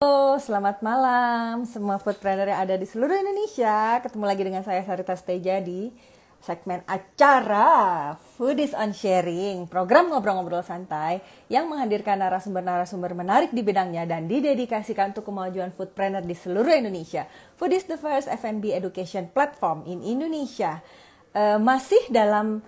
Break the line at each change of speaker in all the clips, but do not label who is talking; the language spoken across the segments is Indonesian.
Halo, selamat malam semua foodpreneur yang ada di seluruh Indonesia. Ketemu lagi dengan saya Sarita Steja di segmen acara Foodies on Sharing, program ngobrol-ngobrol santai yang menghadirkan narasumber-narasumber menarik di bidangnya dan didedikasikan untuk kemajuan foodpreneur di seluruh Indonesia. Foodies the first F&B education platform in Indonesia. Masih dalam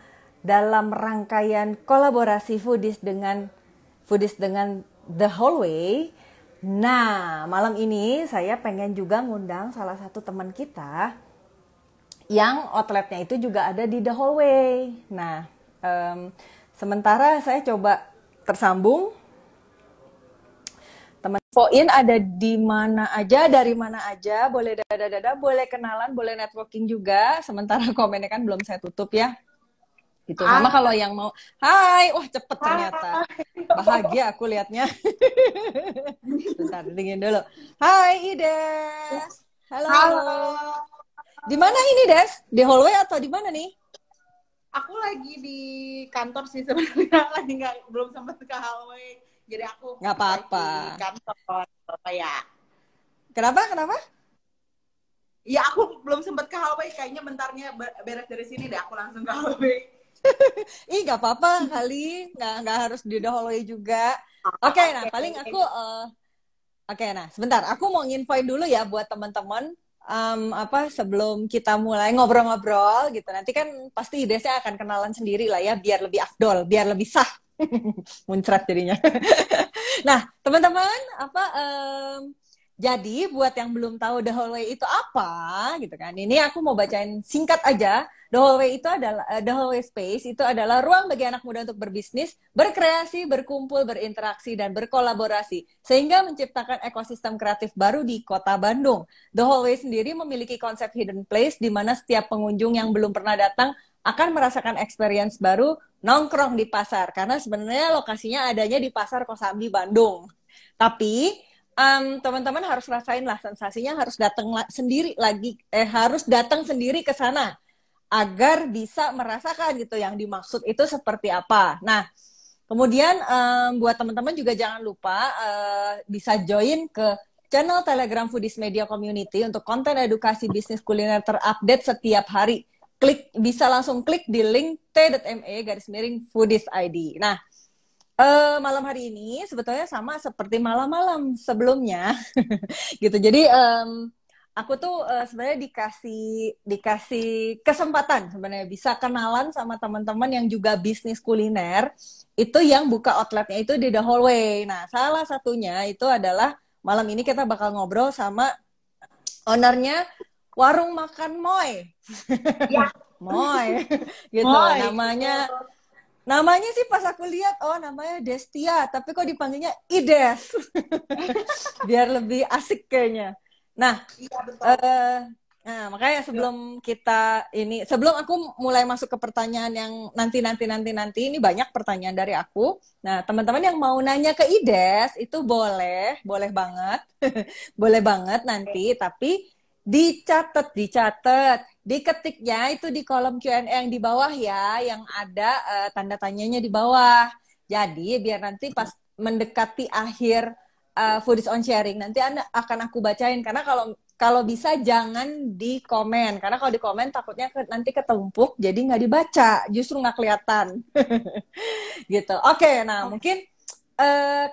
rangkaian kolaborasi Foodies dengan The Hallway. Nah, malam ini saya pengen juga ngundang salah satu teman kita yang outletnya itu juga ada di The Hallway. Nah, sementara saya coba tersambung. Teman Poin ada di mana aja, dari mana aja, boleh dada-dada, boleh kenalan, boleh networking juga. Sementara komennya kan belum saya tutup ya. Gitu. Sama kalau yang mau, hai, wah cepet ternyata. Bahagia aku liatnya. Bentar, dingin dulu. Hai Ides. Halo.
Halo.
Di mana ini, Des? Di hallway atau di mana nih?
Aku lagi di kantor sih sebenarnya, lagi belum sempat ke hallway. Jadi aku
Nggak apa-apa.
di kantor apa ya?
Kenapa?
Ya aku belum sempat ke hallway, kayaknya bentarnya beres dari sini deh aku langsung ke hallway.
Ih, nggak apa-apa kali, nggak harus di the hallway juga. Oke, nah paling aku, nah sebentar, aku mau nginfoin dulu ya buat teman-teman. Sebelum kita mulai ngobrol-ngobrol gitu, nanti kan pasti idesnya akan kenalan sendiri lah ya, biar lebih afdol, biar lebih sah. Muncrat jadinya. Nah, teman-teman, jadi buat yang belum tahu The Hallway itu apa, gitu kan? Ini aku mau bacain singkat aja. The Hallway itu adalah The Hallway Space itu adalah ruang bagi anak muda untuk berbisnis, berkreasi, berkumpul, berinteraksi dan berkolaborasi sehingga menciptakan ekosistem kreatif baru di Kota Bandung. The Hallway sendiri memiliki konsep hidden place di mana setiap pengunjung yang belum pernah datang akan merasakan experience baru nongkrong di pasar, karena sebenarnya lokasinya adanya di Pasar Kosambi Bandung. Tapi teman-teman harus rasain lah sensasinya, harus datang sendiri ke sana agar bisa merasakan gitu yang dimaksud itu seperti apa. Nah, kemudian buat teman-teman juga jangan lupa bisa join ke channel Telegram Foodies Media Community untuk konten edukasi bisnis kuliner terupdate setiap hari. Bisa langsung klik di link t.me/foodies ID. Nah, malam hari ini sebetulnya sama seperti malam-malam sebelumnya gitu. Jadi aku tuh sebenarnya dikasih kesempatan sebenarnya bisa kenalan sama teman-teman yang juga bisnis kuliner itu yang buka outletnya itu di The Hallway. Nah, salah satunya itu adalah malam ini kita bakal ngobrol sama ownernya warung makan Moy.
Ya.
Moy gitu.
Moy.
Namanya sih pas aku lihat, oh namanya Destia, tapi kok dipanggilnya Ides. Biar lebih asik kayaknya. Nah,
Iya, betul.
Nah makanya sebelum aku mulai masuk ke pertanyaan yang nanti, ini banyak pertanyaan dari aku. Nah, teman-teman yang mau nanya ke Ides, itu boleh banget. Boleh banget nanti, tapi dicatat, diketiknya itu di kolom Q&A yang di bawah ya, yang ada tanda tanyanya di bawah. Jadi biar nanti pas mendekati akhir Foodies on Sharing nanti akan aku bacain, karena kalau bisa jangan di komen, karena kalau di komen takutnya nanti ketumpuk jadi nggak dibaca, justru nggak kelihatan. Gitu. Oke, nah mungkin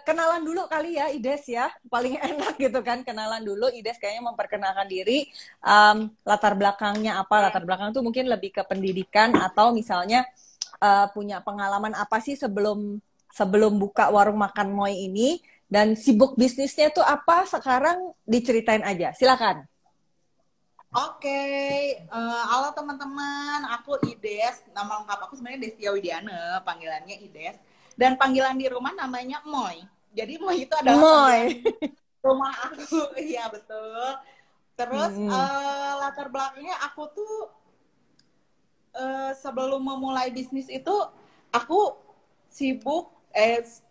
kenalan dulu kali ya Ides ya, paling enak gitu kan, kenalan dulu Ides kayaknya memperkenalkan diri, latar belakangnya apa, latar belakang tuh mungkin lebih ke pendidikan atau misalnya punya pengalaman apa sih sebelum buka warung makan Moy ini, dan sibuk bisnisnya tuh apa sekarang, diceritain aja, silakan.
Oke, halo teman-teman, aku Ides, nama lengkap aku sebenarnya Destia Widiana, panggilannya Ides. Dan panggilan di rumah namanya Moy. Jadi Moy itu adalah panggilan rumah aku. Iya, betul. Terus latar belakangnya aku tuh sebelum memulai bisnis itu aku sibuk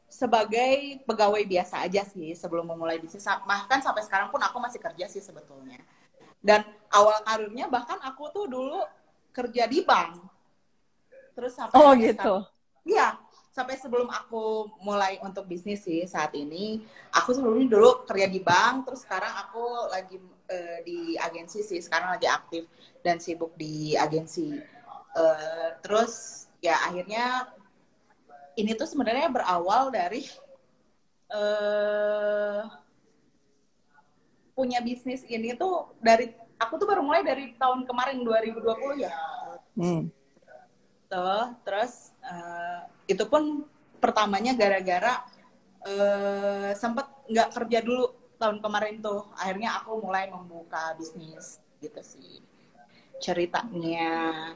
sebagai pegawai biasa aja sih sebelum memulai bisnis. Bahkan sampai sekarang pun aku masih kerja sih sebetulnya. Dan awal karirnya bahkan aku tuh dulu kerja di bank. Terus sampai
gitu.
Iya. sampai sebelum aku mulai untuk bisnis sih saat ini, aku sebelumnya dulu kerja di bank, terus sekarang aku lagi di agensi sih, sekarang lagi aktif dan sibuk di agensi. Terus ya akhirnya ini tuh sebenarnya berawal dari punya bisnis ini tuh dari aku tuh baru mulai dari tahun kemarin 2020 ya. Terus itu pun pertamanya gara-gara sempet nggak kerja dulu tahun kemarin tuh. Akhirnya aku mulai membuka bisnis gitu sih ceritanya.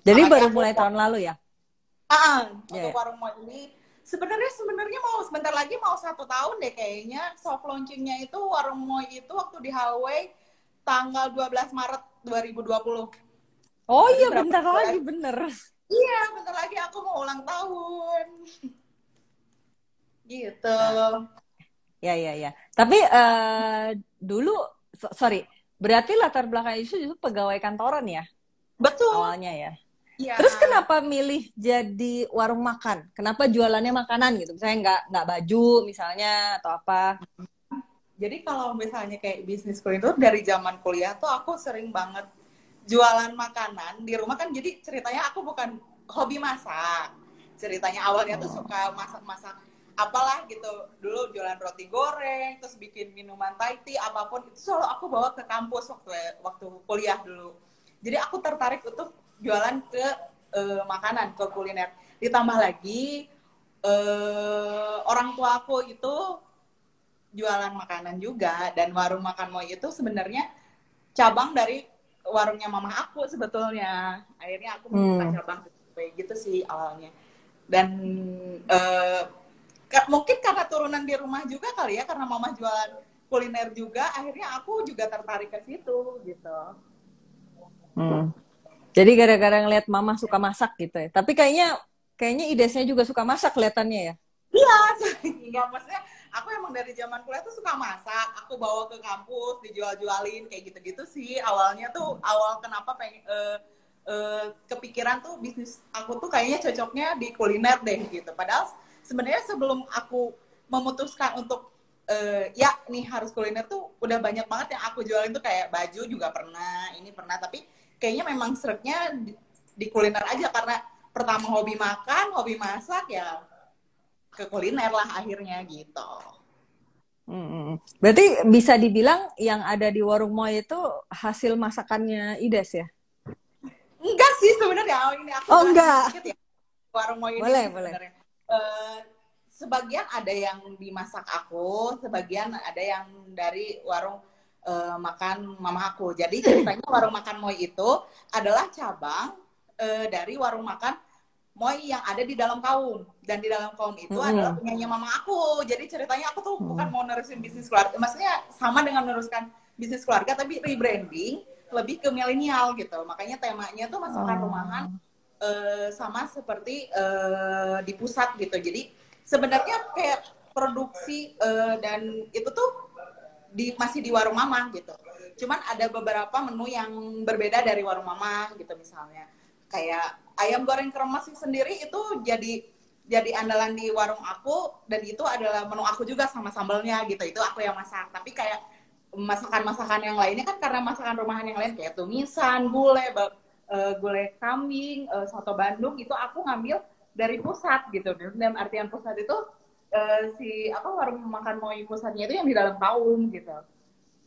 Jadi
Makanya
baru
aku
mulai tahun lalu ya?
untuk warung Moi ini sebenarnya mau sebentar lagi mau 1 tahun deh kayaknya. Soft launchingnya itu warung Moi itu waktu di Hallway tanggal 12 Maret 2020.
Oh
Jadi
iya, bentar lagi, bener.
Iya, bentar lagi aku mau ulang tahun. Gitu.
Ya. Tapi dulu, sorry, berarti latar belakang itu pegawai kantoran ya?
Betul.
Awalnya ya?
Iya.
Terus kenapa milih jadi warung makan? Kenapa jualannya makanan gitu? Misalnya nggak baju misalnya atau apa?
Jadi kalau misalnya kayak bisnis kuliner dari zaman kuliah tuh aku sering banget jualan makanan di rumah kan. Jadi ceritanya aku bukan hobi masak. Ceritanya awalnya tuh suka masak-masak apalah gitu. Dulu jualan roti goreng, terus bikin minuman Thai tea, apapun itu selalu aku bawa ke kampus waktu kuliah dulu. Jadi aku tertarik untuk jualan ke makanan, ke kuliner. Ditambah lagi orang tua aku itu jualan makanan juga, dan warung makan Moi itu sebenarnya cabang dari warungnya mama aku sebetulnya. Akhirnya aku membuka cabang kayak gitu sih awalnya. Dan mungkin karena turunan di rumah juga kali ya, karena mama jualan kuliner juga, akhirnya aku juga tertarik ke situ gitu.
Jadi gara-gara ngeliat mama suka masak gitu ya. Tapi kayaknya idesnya juga suka masak kelihatannya ya.
Iya, maksudnya aku emang dari zaman kuliah tuh suka masak. Aku bawa ke kampus, dijual-jualin kayak gitu-gitu sih. Awalnya tuh kenapa pengen kepikiran tuh bisnis aku tuh kayaknya cocoknya di kuliner deh gitu. Padahal sebenarnya sebelum aku memutuskan untuk ya nih harus kuliner tuh udah banyak banget yang aku jualin tuh, kayak baju juga pernah, ini pernah, tapi kayaknya memang seretnya di kuliner aja karena pertama hobi makan, hobi masak, ya ke kuliner lah akhirnya gitu.
Berarti bisa dibilang yang ada di warung Moi itu hasil masakannya Ides ya?
Enggak sih sebenarnya. Ini aku
enggak.
Ya. Warung Moi ini sebenarnya. Sebagian ada yang dimasak aku, sebagian ada yang dari warung makan mama aku. Jadi ceritanya warung makan Moi itu adalah cabang dari warung makan Moi yang ada di dalam kaum, dan di dalam kaum itu adalah punyanya mama aku. Jadi ceritanya aku tuh bukan mau nerusin bisnis keluarga, maksudnya sama dengan meneruskan bisnis keluarga tapi rebranding lebih ke milenial gitu. Makanya temanya tuh masakan rumahan sama seperti di pusat gitu. Jadi sebenarnya kayak produksi dan itu tuh masih di warung mama gitu. Cuman ada beberapa menu yang berbeda dari warung mama gitu, misalnya kayak ayam goreng kremes sendiri itu jadi andalan di warung aku, dan itu adalah menu aku juga sama sambalnya gitu. Itu aku yang masak. Tapi kayak masakan-masakan yang lainnya kan karena masakan rumahan yang lain kayak tumisan, gulai kambing, soto Bandung, itu aku ngambil dari pusat gitu. Dalam artian pusat itu warung makan Moi pusatnya itu yang di dalam kaum gitu.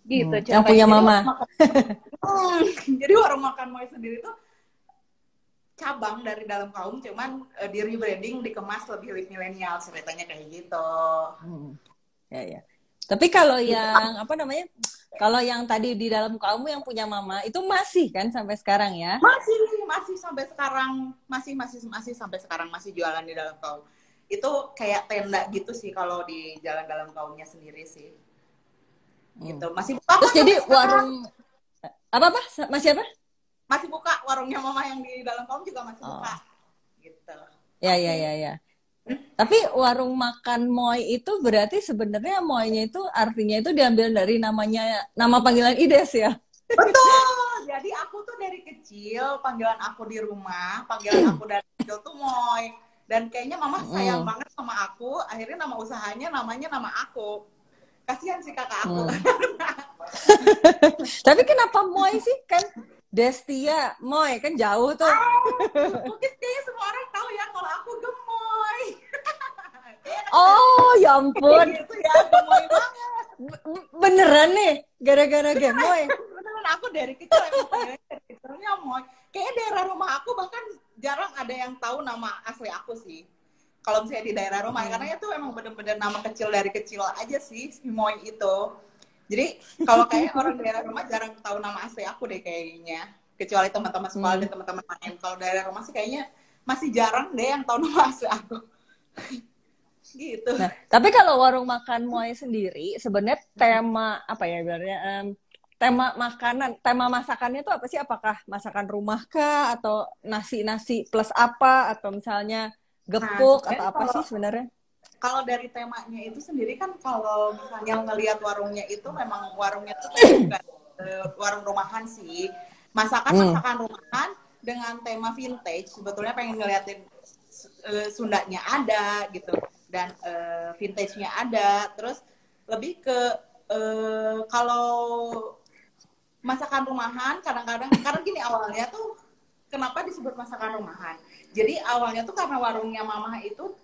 Gitu.
Yang punya mama.
Jadi warung makan Moi sendiri tuh cabang dari dalam kaum, cuman di rebranding, dikemas lebih milenial, ceritanya kayak gitu.
Ya. Tapi kalau yang kalau yang tadi di dalam kaum yang punya mama itu masih kan sampai sekarang ya?
Masih sampai sekarang, masih sampai sekarang masih jualan di dalam kaum. Itu kayak tenda gitu sih kalau di jalan dalam kaumnya sendiri sih. Gitu. Masih buka.
Terus jadi warung apa? Masih apa?
Masih buka, warungnya mama yang di dalam kaum juga masih buka. Gitu.
Ya. Tapi warung makan Moi itu berarti sebenarnya Moi-nya itu artinya itu diambil dari nama panggilan Ides ya?
Betul. Jadi aku tuh dari kecil, panggilan aku di rumah, panggilan aku dari kecil tuh Moi. Dan kayaknya mama sayang banget sama aku, akhirnya nama usahanya namanya nama aku. Kasihan sih kakak aku.
Tapi kenapa Moy sih? Kan Destia, Moy kan jauh tuh.
Mungkin kayaknya semua orang tahu ya kalau aku gemoy.
Oh, ya ampun.
Gitu ya, gemoy banget.
Beneran nih, gara-gara Gemoy.
Beneran, aku dari kecil emang panggilnya dari kecilnya Moy. Kayaknya daerah rumah aku bahkan jarang ada yang tahu nama asli aku sih. Kalau misalnya di daerah rumah, karena itu emang bener-bener nama kecil dari kecil aja sih, si Moy itu. Jadi kalau kayak orang daerah rumah jarang tahu nama asli aku deh kayaknya. Kecuali teman-teman sekolah dan teman-teman main. Kalau daerah rumah sih kayaknya masih jarang deh yang tahu nama asli aku. Gitu.
Nah, tapi kalau warung makan Moy sendiri, sebenarnya tema apa ya ibaratnya? Tema makanan, tema masakannya tuh apa sih? Apakah masakan rumah kah? Atau nasi-nasi plus apa? Atau misalnya gepuk atau apa sih sebenarnya?
Kalau dari temanya itu sendiri kan kalau misalnya ngelihat warungnya itu memang warungnya itu bukan warung rumahan sih. Masakan rumahan dengan tema vintage. Sebetulnya pengen ngeliatin Sundanya ada gitu dan vintage-nya ada. Terus lebih ke kalau masakan rumahan kadang-kadang karena gini awalnya tuh kenapa disebut masakan rumahan. Jadi awalnya tuh karena warungnya mama itu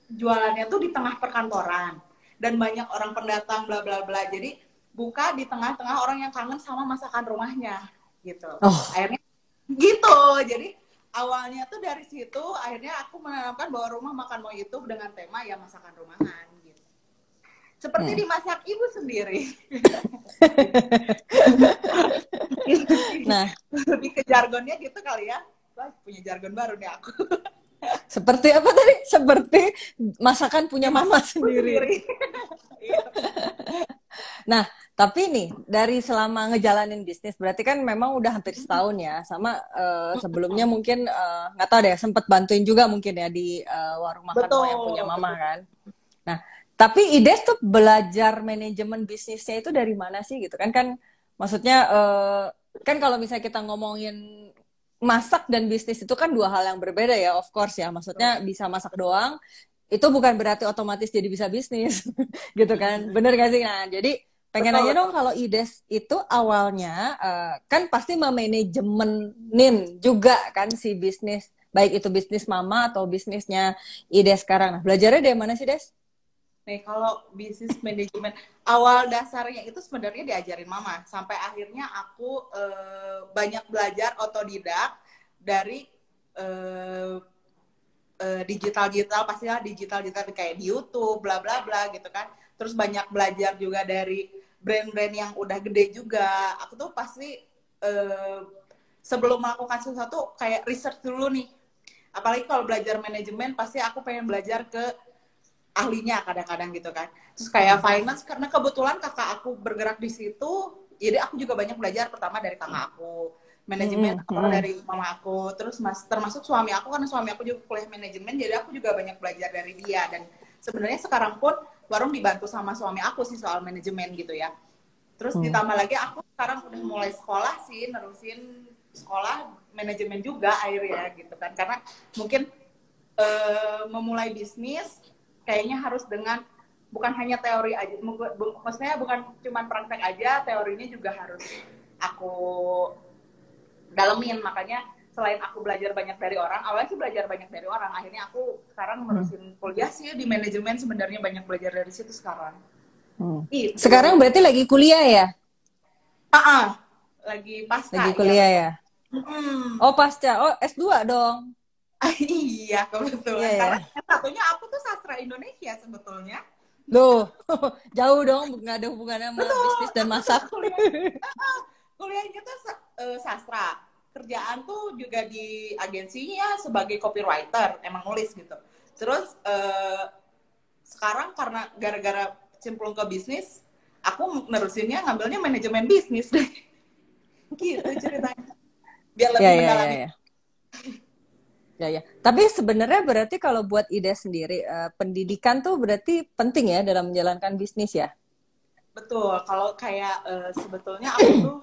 jualannya tuh di tengah perkantoran dan banyak orang pendatang bla bla bla, jadi buka di tengah-tengah orang yang kangen sama masakan rumahnya gitu. Akhirnya gitu, jadi awalnya tuh dari situ akhirnya aku menanamkan bahwa rumah makan Moy itu dengan tema ya masakan rumahan gitu, seperti dimasak ibu sendiri. Nah lebih ke jargonnya gitu kali ya. Wah, punya jargon baru nih aku.
Seperti apa tadi? Seperti masakan punya mama sendiri. Nah, tapi nih dari selama ngejalanin bisnis, berarti kan memang udah hampir setahun ya. Sama sebelumnya mungkin nggak tahu deh, sempat bantuin juga mungkin ya di warung makan Moy yang punya mama kan. Nah, tapi Ides tuh belajar manajemen bisnisnya itu dari mana sih gitu kan? Kan maksudnya kan kalau misalnya kita ngomongin masak dan bisnis itu kan dua hal yang berbeda ya, of course ya. Maksudnya bisa masak doang, itu bukan berarti otomatis jadi bisa bisnis, gitu kan. Bener gak sih? Nah, jadi pengen nanya dong kalau Ides itu awalnya, kan pasti memanajemenin juga kan si bisnis, baik itu bisnis mama atau bisnisnya Ides sekarang. Nah, belajarnya dari mana sih, Des?
Nih, kalau bisnis manajemen, awal dasarnya itu sebenarnya diajarin mama. Sampai akhirnya aku banyak belajar otodidak dari digital-digital, pastilah digital-digital kayak di YouTube, bla bla bla gitu kan. Terus banyak belajar juga dari brand-brand yang udah gede juga. Aku tuh pasti sebelum melakukan sesuatu kayak research dulu nih. Apalagi kalau belajar manajemen, pasti aku pengen belajar ke ahlinya kadang-kadang gitu kan. Terus kayak finance, karena kebetulan kakak aku bergerak di situ, jadi aku juga banyak belajar pertama dari kakak aku, manajemen dari mama aku, terus termasuk suami aku, karena suami aku juga kuliah manajemen, jadi aku juga banyak belajar dari dia. Dan sebenarnya sekarang pun warung dibantu sama suami aku sih soal manajemen gitu ya. Terus ditambah lagi aku sekarang udah mulai sekolah sih, nerusin sekolah manajemen juga akhirnya gitu kan, karena mungkin memulai bisnis kayaknya harus dengan bukan hanya teori aja, maksudnya bukan cuma praktek aja, teorinya juga harus aku dalemin. Makanya selain aku belajar banyak dari orang, awalnya sih belajar banyak dari orang, akhirnya aku sekarang menerusin kuliah sih di manajemen, sebenarnya banyak belajar dari situ sekarang. Itu.
Sekarang berarti lagi kuliah ya?
Lagi pasca.
Lagi kuliah ya? Oh pasca, oh S2 dong.
Iya, kebetulan.
Iya,
karena satunya aku tuh sastra Indonesia sebetulnya.
Loh, jauh dong, nggak ada hubungannya sama bisnis dan masak.
Kuliahnya tuh sastra. Kerjaan tuh juga di agensinya sebagai copywriter, emang nulis gitu. Terus sekarang karena gara-gara cemplung ke bisnis, aku nerusinnya ngambilnya manajemen bisnis deh. Gitu ceritanya. Biar lebih mendalami.
Ya. Tapi sebenarnya berarti kalau buat Ida sendiri, pendidikan tuh berarti penting ya dalam menjalankan bisnis ya?
Betul. Kalau kayak sebetulnya aku tuh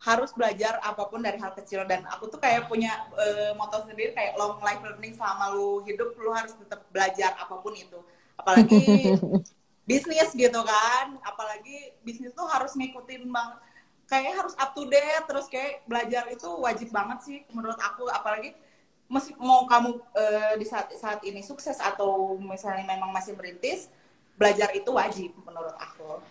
harus belajar apapun dari hal kecil. Dan aku tuh kayak punya moto sendiri kayak long life learning, selama lu hidup lu harus tetap belajar apapun itu, apalagi bisnis gitu kan, apalagi bisnis tuh harus ngikutin bang, kayak harus up to date terus, kayak belajar itu wajib banget sih menurut aku. Apalagi mau kamu di saat ini sukses atau misalnya memang masih merintis, belajar itu wajib menurut aku.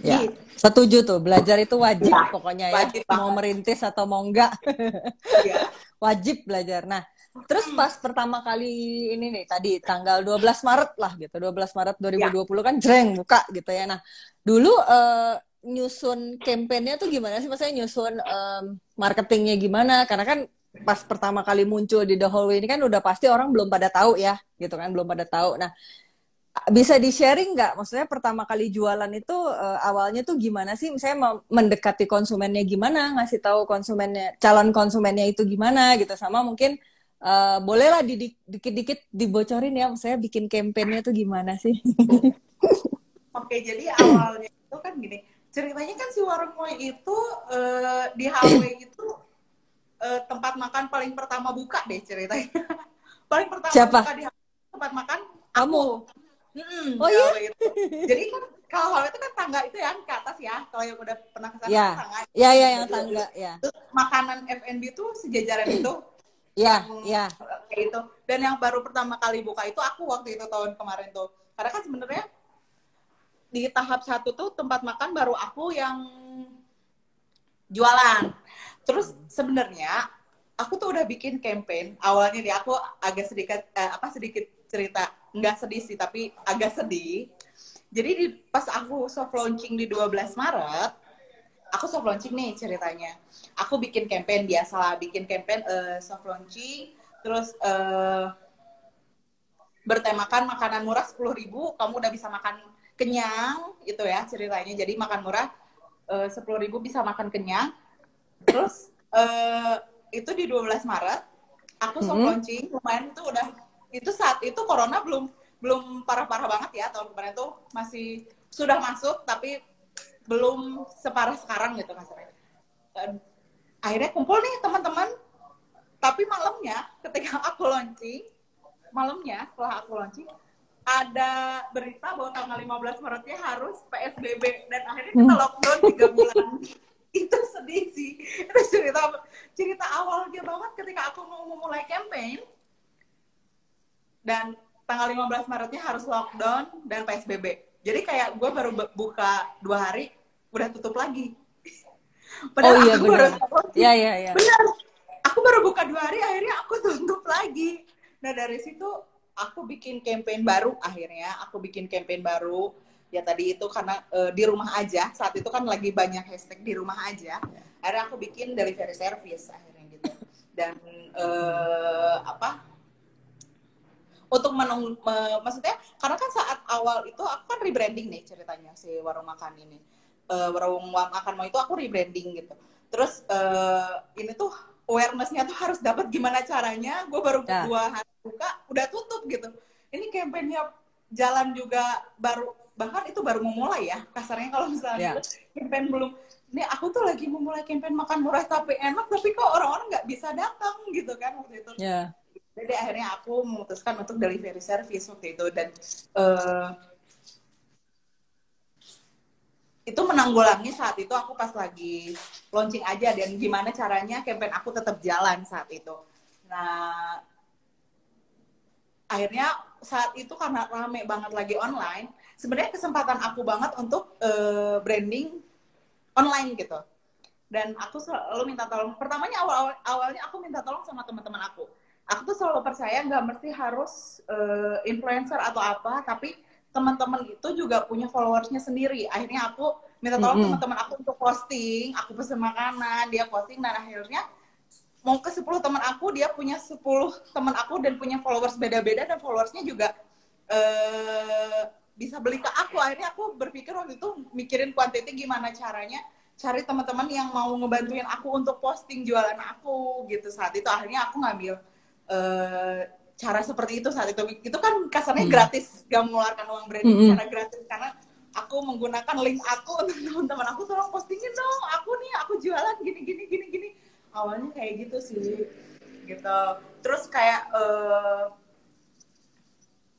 Ya, setuju tuh, belajar itu wajib pokoknya ya,
wajib
mau merintis atau mau enggak, wajib belajar. Nah, terus pas pertama kali ini nih, tadi tanggal 12 Maret lah gitu, 12 Maret 2020 kan jreng buka gitu ya. Nah, dulu nyusun kampanyenya tuh gimana sih? Maksudnya nyusun marketingnya gimana? Karena kan pas pertama kali muncul di The Hallway ini kan udah pasti orang belum pada tahu ya, gitu kan, belum pada tahu. Nah, bisa di-sharing nggak? Maksudnya pertama kali jualan itu awalnya tuh gimana sih? Misalnya mendekati konsumennya gimana? Ngasih tahu konsumennya, calon konsumennya itu gimana gitu. Sama mungkin bolehlah dikit-dikit dibocorin ya. Maksudnya bikin kampanyenya tuh gimana sih?
Oke, jadi awalnya itu kan gini. Ceritanya kan si Warung Moi itu di Hallway itu tempat makan paling pertama buka deh ceritanya. Paling pertama
Siapa?
buka di tempat makan
Kamu?
Oh
iya?
itu. Jadi kan kalau Hallway itu kan tangga itu ya ke atas ya. Kalau yang udah pernah kesana
Ya,
tangga.
ya, ya yang tangga ya.
Terus makanan F&B tuh sejajaran itu.
Ya, ya.
Kayak itu. Dan yang baru pertama kali buka itu aku waktu itu tahun kemarin tuh. Karena kan sebenarnya di tahap 1 tuh tempat makan baru aku yang jualan. Terus sebenarnya aku tuh udah bikin campaign awalnya nih, aku agak sedikit cerita, nggak sedih sih tapi agak sedih. Jadi pas aku soft launching di 12 Maret, aku soft launching nih ceritanya. Aku bikin campaign biasalah, bikin campaign soft launching, terus bertemakan makanan murah 10.000, kamu udah bisa makan kenyang, itu ya ceritanya. Jadi makan murah 10.000 bisa makan kenyang. Terus itu di 12 Maret aku soft launching, lumayan tuh udah, itu saat itu corona belum parah-parah banget ya, tahun kemarin tuh masih sudah masuk tapi belum separah sekarang gitu kasarnya. Akhirnya kumpul nih teman-teman, tapi malamnya ketika aku launching, malamnya setelah aku launching ada berita bahwa tanggal 15 Maretnya harus PSBB dan akhirnya kita lockdown 3 bulan. Itu sedih sih. Itu cerita awalnya banget ketika aku mau memulai campaign dan tanggal 15 Maretnya harus lockdown dan PSBB. Jadi kayak gue baru buka 2 hari udah tutup lagi. Padahal
iya,
aku
benar.
Iya. Benar. Aku baru buka 2 hari, akhirnya aku tutup lagi. Nah dari situ aku bikin campaign baru, akhirnya aku bikin campaign baru. Ya tadi itu karena di rumah aja, saat itu kan lagi banyak hashtag di rumah aja. Akhirnya aku bikin delivery service akhirnya gitu. Dan untuk maksudnya karena kan saat awal itu aku kan rebranding nih ceritanya si warung makan ini. Warung makan mau itu aku rebranding gitu. Terus ini tuh awareness-nya tuh harus dapat gimana caranya. Gue baru 2 hari buka udah tutup gitu. Ini campaign-nya jalan juga baru, bahkan itu baru memulai ya kasarnya. Kalau misalnya campaign belum, ini aku tuh lagi memulai campaign makan murah tapi enak, tapi kok orang-orang nggak bisa datang gitu kan waktu itu. Jadi akhirnya aku memutuskan untuk delivery service waktu itu. Dan itu menanggulangi saat itu aku pas lagi launching aja, dan gimana caranya campaign aku tetap jalan saat itu. Nah akhirnya saat itu karena rame banget lagi online, sebenarnya kesempatan aku banget untuk branding online gitu. Dan aku selalu minta tolong, pertamanya awalnya aku minta tolong sama teman-teman aku. Aku tuh selalu percaya nggak mesti harus influencer atau apa, tapi teman-teman itu juga punya followersnya sendiri. Akhirnya aku minta tolong teman-teman aku untuk posting, aku pesen makanan, dia posting, dan akhirnya mau ke 10 teman aku, dia punya 10 teman aku dan punya followers beda-beda, dan followersnya juga bisa beli ke aku. Akhirnya aku berpikir waktu itu mikirin quantity, gimana caranya cari teman-teman yang mau ngebantuin aku untuk posting jualan aku gitu. Saat itu akhirnya aku ngambil cara seperti itu saat itu. Itu kan kasarnya gratis, gak mengeluarkan uang branding secara gratis, karena aku menggunakan link aku untuk teman-teman aku, tolong postingin dong aku nih, aku jualan gini gini gini gini. Awalnya kayak gitu sih, gitu. Terus kayak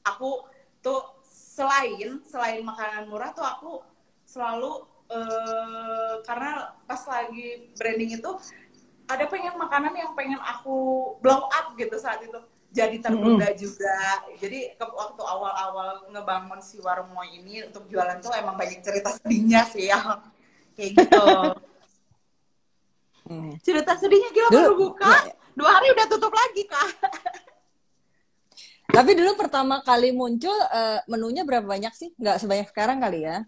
aku tuh selain makanan murah tuh aku selalu karena pas lagi branding itu ada pengen makanan yang pengen aku blow up gitu saat itu, jadi tertunda juga. Jadi waktu awal-awal ngebangun si warung Moy ini untuk jualan tuh emang banyak cerita sedihnya sih ya, kayak gitu. Cerita sedihnya gila, baru buka 2 hari udah tutup lagi Kak.
Tapi dulu pertama kali muncul menunya berapa banyak sih? Nggak sebanyak sekarang kali ya?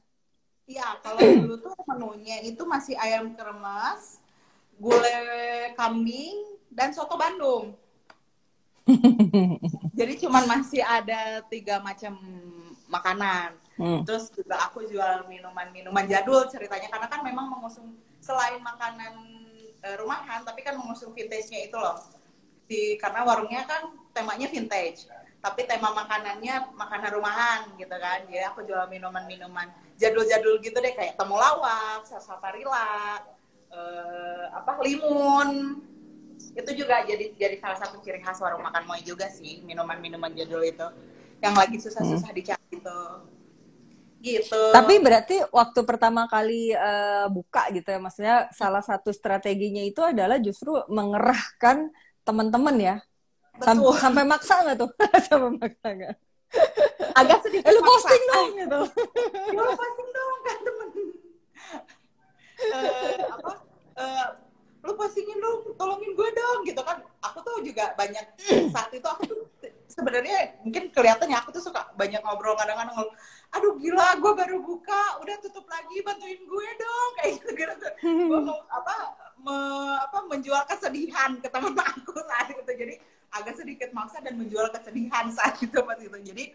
Iya, kalau dulu tuh menunya itu masih ayam kremes, gulai kambing, dan soto Bandung. Jadi cuman masih ada 3 macam makanan. Terus juga aku jual minuman-minuman jadul ceritanya, karena kan memang mengusung selain makanan rumahan, tapi kan mengusung vintage-nya itu loh. Karena warungnya kan temanya vintage, tapi tema makanannya makanan rumahan gitu kan. Jadi aku jual minuman-minuman jadul-jadul gitu deh, kayak temulawak, sarsaparilla, limun. Itu juga jadi salah satu ciri khas warung makan Moy juga sih, minuman-minuman jadul itu yang lagi susah-susah dicari itu. Gitu.
Tapi berarti waktu pertama kali buka gitu ya, maksudnya salah satu strateginya itu adalah justru mengerahkan teman-teman ya. Sampai maksa nggak tuh? Sampai maksa nggak?
Agak sedikit
lu posting dong gitu.
Lu posting dong kan temen. Lu postingin dong, tolongin gue dong gitu kan. Aku tuh juga banyak saat itu aku tuh sebenarnya mungkin kelihatannya aku tuh suka banyak ngobrol, kadang-kadang aduh gila gue baru buka udah tutup lagi, bantuin gue dong kayak gitu. Gue mau menjual kesedihan ke teman aku saat itu, jadi agak sedikit maksa dan menjual kesedihan saat itu pas itu. Jadi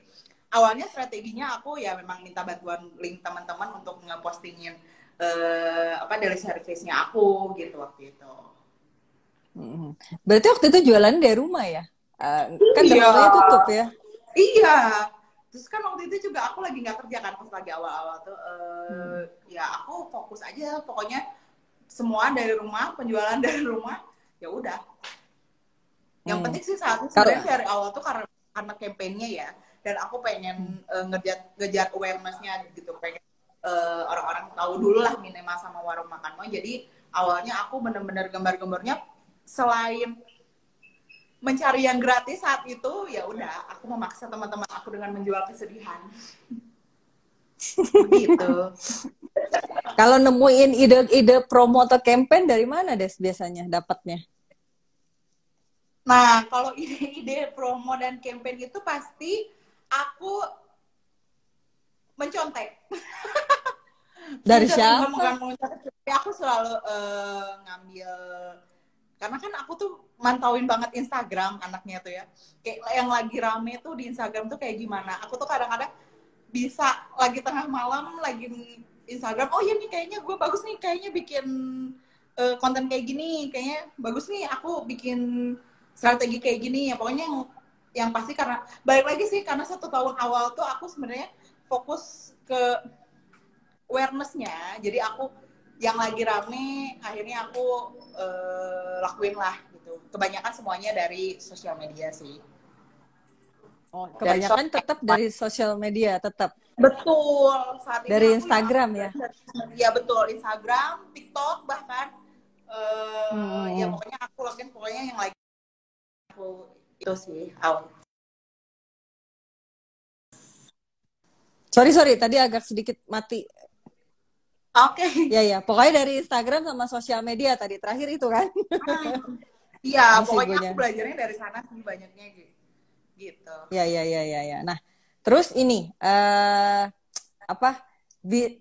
awalnya strateginya aku ya memang minta bantuan link teman-teman untuk ngepostingin daily service-nya aku gitu waktu itu.
Berarti waktu itu jualan dari rumah ya? Kan rumahnya tutup ya?
Iya. Terus kan waktu itu juga aku lagi nggak kerja kan pas lagi awal-awal tuh. Ya aku fokus aja, pokoknya semua dari rumah, penjualan dari rumah, ya udah. Yang penting sih saat itu sebenarnya dari awal tuh karena campaign-nya ya, dan aku pengen ngejar awareness-nya gitu, pengen orang-orang tahu dulu lah minimal sama warung makan Moy. Jadi awalnya aku bener-bener gembar-gembornya selain mencari yang gratis saat itu, ya udah aku memaksa teman-teman aku dengan menjual kesedihan. Begitu.
Kalau nemuin ide-ide promo atau campaign dari mana Des biasanya dapatnya?
Nah, kalau ide-ide promo dan campaign itu pasti aku mencontek.
Dari siapa?
Aku selalu ngambil, karena kan aku tuh mantauin banget Instagram anaknya tuh ya, kayak yang lagi rame tuh di Instagram tuh kayak gimana. Aku tuh kadang-kadang bisa lagi tengah malam lagi Instagram, oh ya nih kayaknya gue bagus nih, kayaknya bikin konten kayak gini, kayaknya bagus nih aku bikin strategi kayak gini ya. Pokoknya yang pasti karena balik lagi sih, karena 1 tahun awal tuh aku sebenarnya fokus ke awareness-nya. Jadi aku yang lagi rame akhirnya aku lakuin lah gitu. Kebanyakan semuanya dari sosial media sih.
Oh, kebanyakan tetap dari sosial media, tetap.
Betul. Saat ini
dari
aku
Instagram ya?
Iya betul, Instagram, TikTok bahkan. Ya pokoknya aku login pokoknya yang lagi aku itu sih.
Sorry, tadi agak sedikit mati.
Oke.
Ya, pokoknya dari Instagram sama sosial media tadi terakhir itu kan?
Iya, pokoknya aku belajarnya dari sana sih banyaknya gitu.
Ya. Nah, terus ini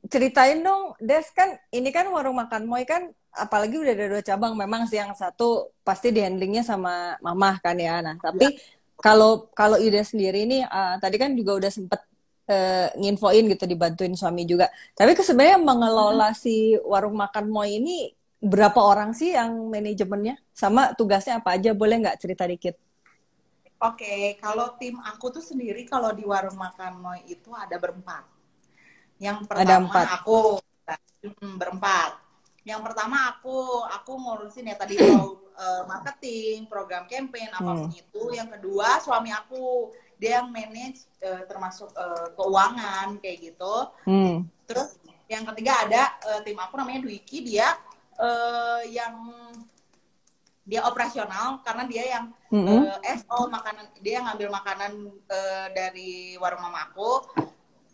ceritain dong, Des, kan ini kan warung makan Moy kan, apalagi udah ada 2 cabang, memang sih yang satu pasti di handlingnya sama Mamah kan ya. Nah, tapi kalau ide sendiri ini tadi kan juga udah sempet nginfoin gitu, dibantuin suami juga. Tapi sebenarnya mengelola si warung makan Moy ini berapa orang sih yang manajemennya? Sama tugasnya apa aja? Boleh nggak cerita dikit?
Oke, kalau tim aku tuh sendiri kalau di warung makan Moy itu ada berempat. Yang
Ada
pertama
4.
aku berempat. Yang pertama aku ngurusin ya tadi marketing, program campaign, apapun itu. Yang kedua suami aku, dia yang manage termasuk keuangan kayak gitu. Terus yang ketiga ada tim aku namanya Dwiki, dia yang dia operasional karena dia yang SO makanan, dia yang ngambil makanan dari warung mama aku.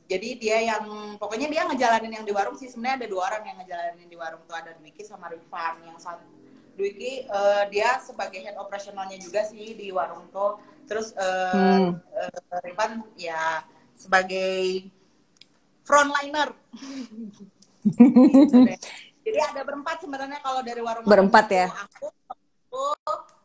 Jadi dia yang pokoknya dia ngejalanin yang di warung sih. Sebenarnya ada 2 orang yang ngejalanin di warung tuh, ada Dwiki sama Rifan. Yang satu Dwiki dia sebagai head operasionalnya juga sih di warung tuh. Terus Rifan ya sebagai frontliner. Gitu deh. Jadi ada berempat sebenarnya kalau dari warung
berempat ya.
Aku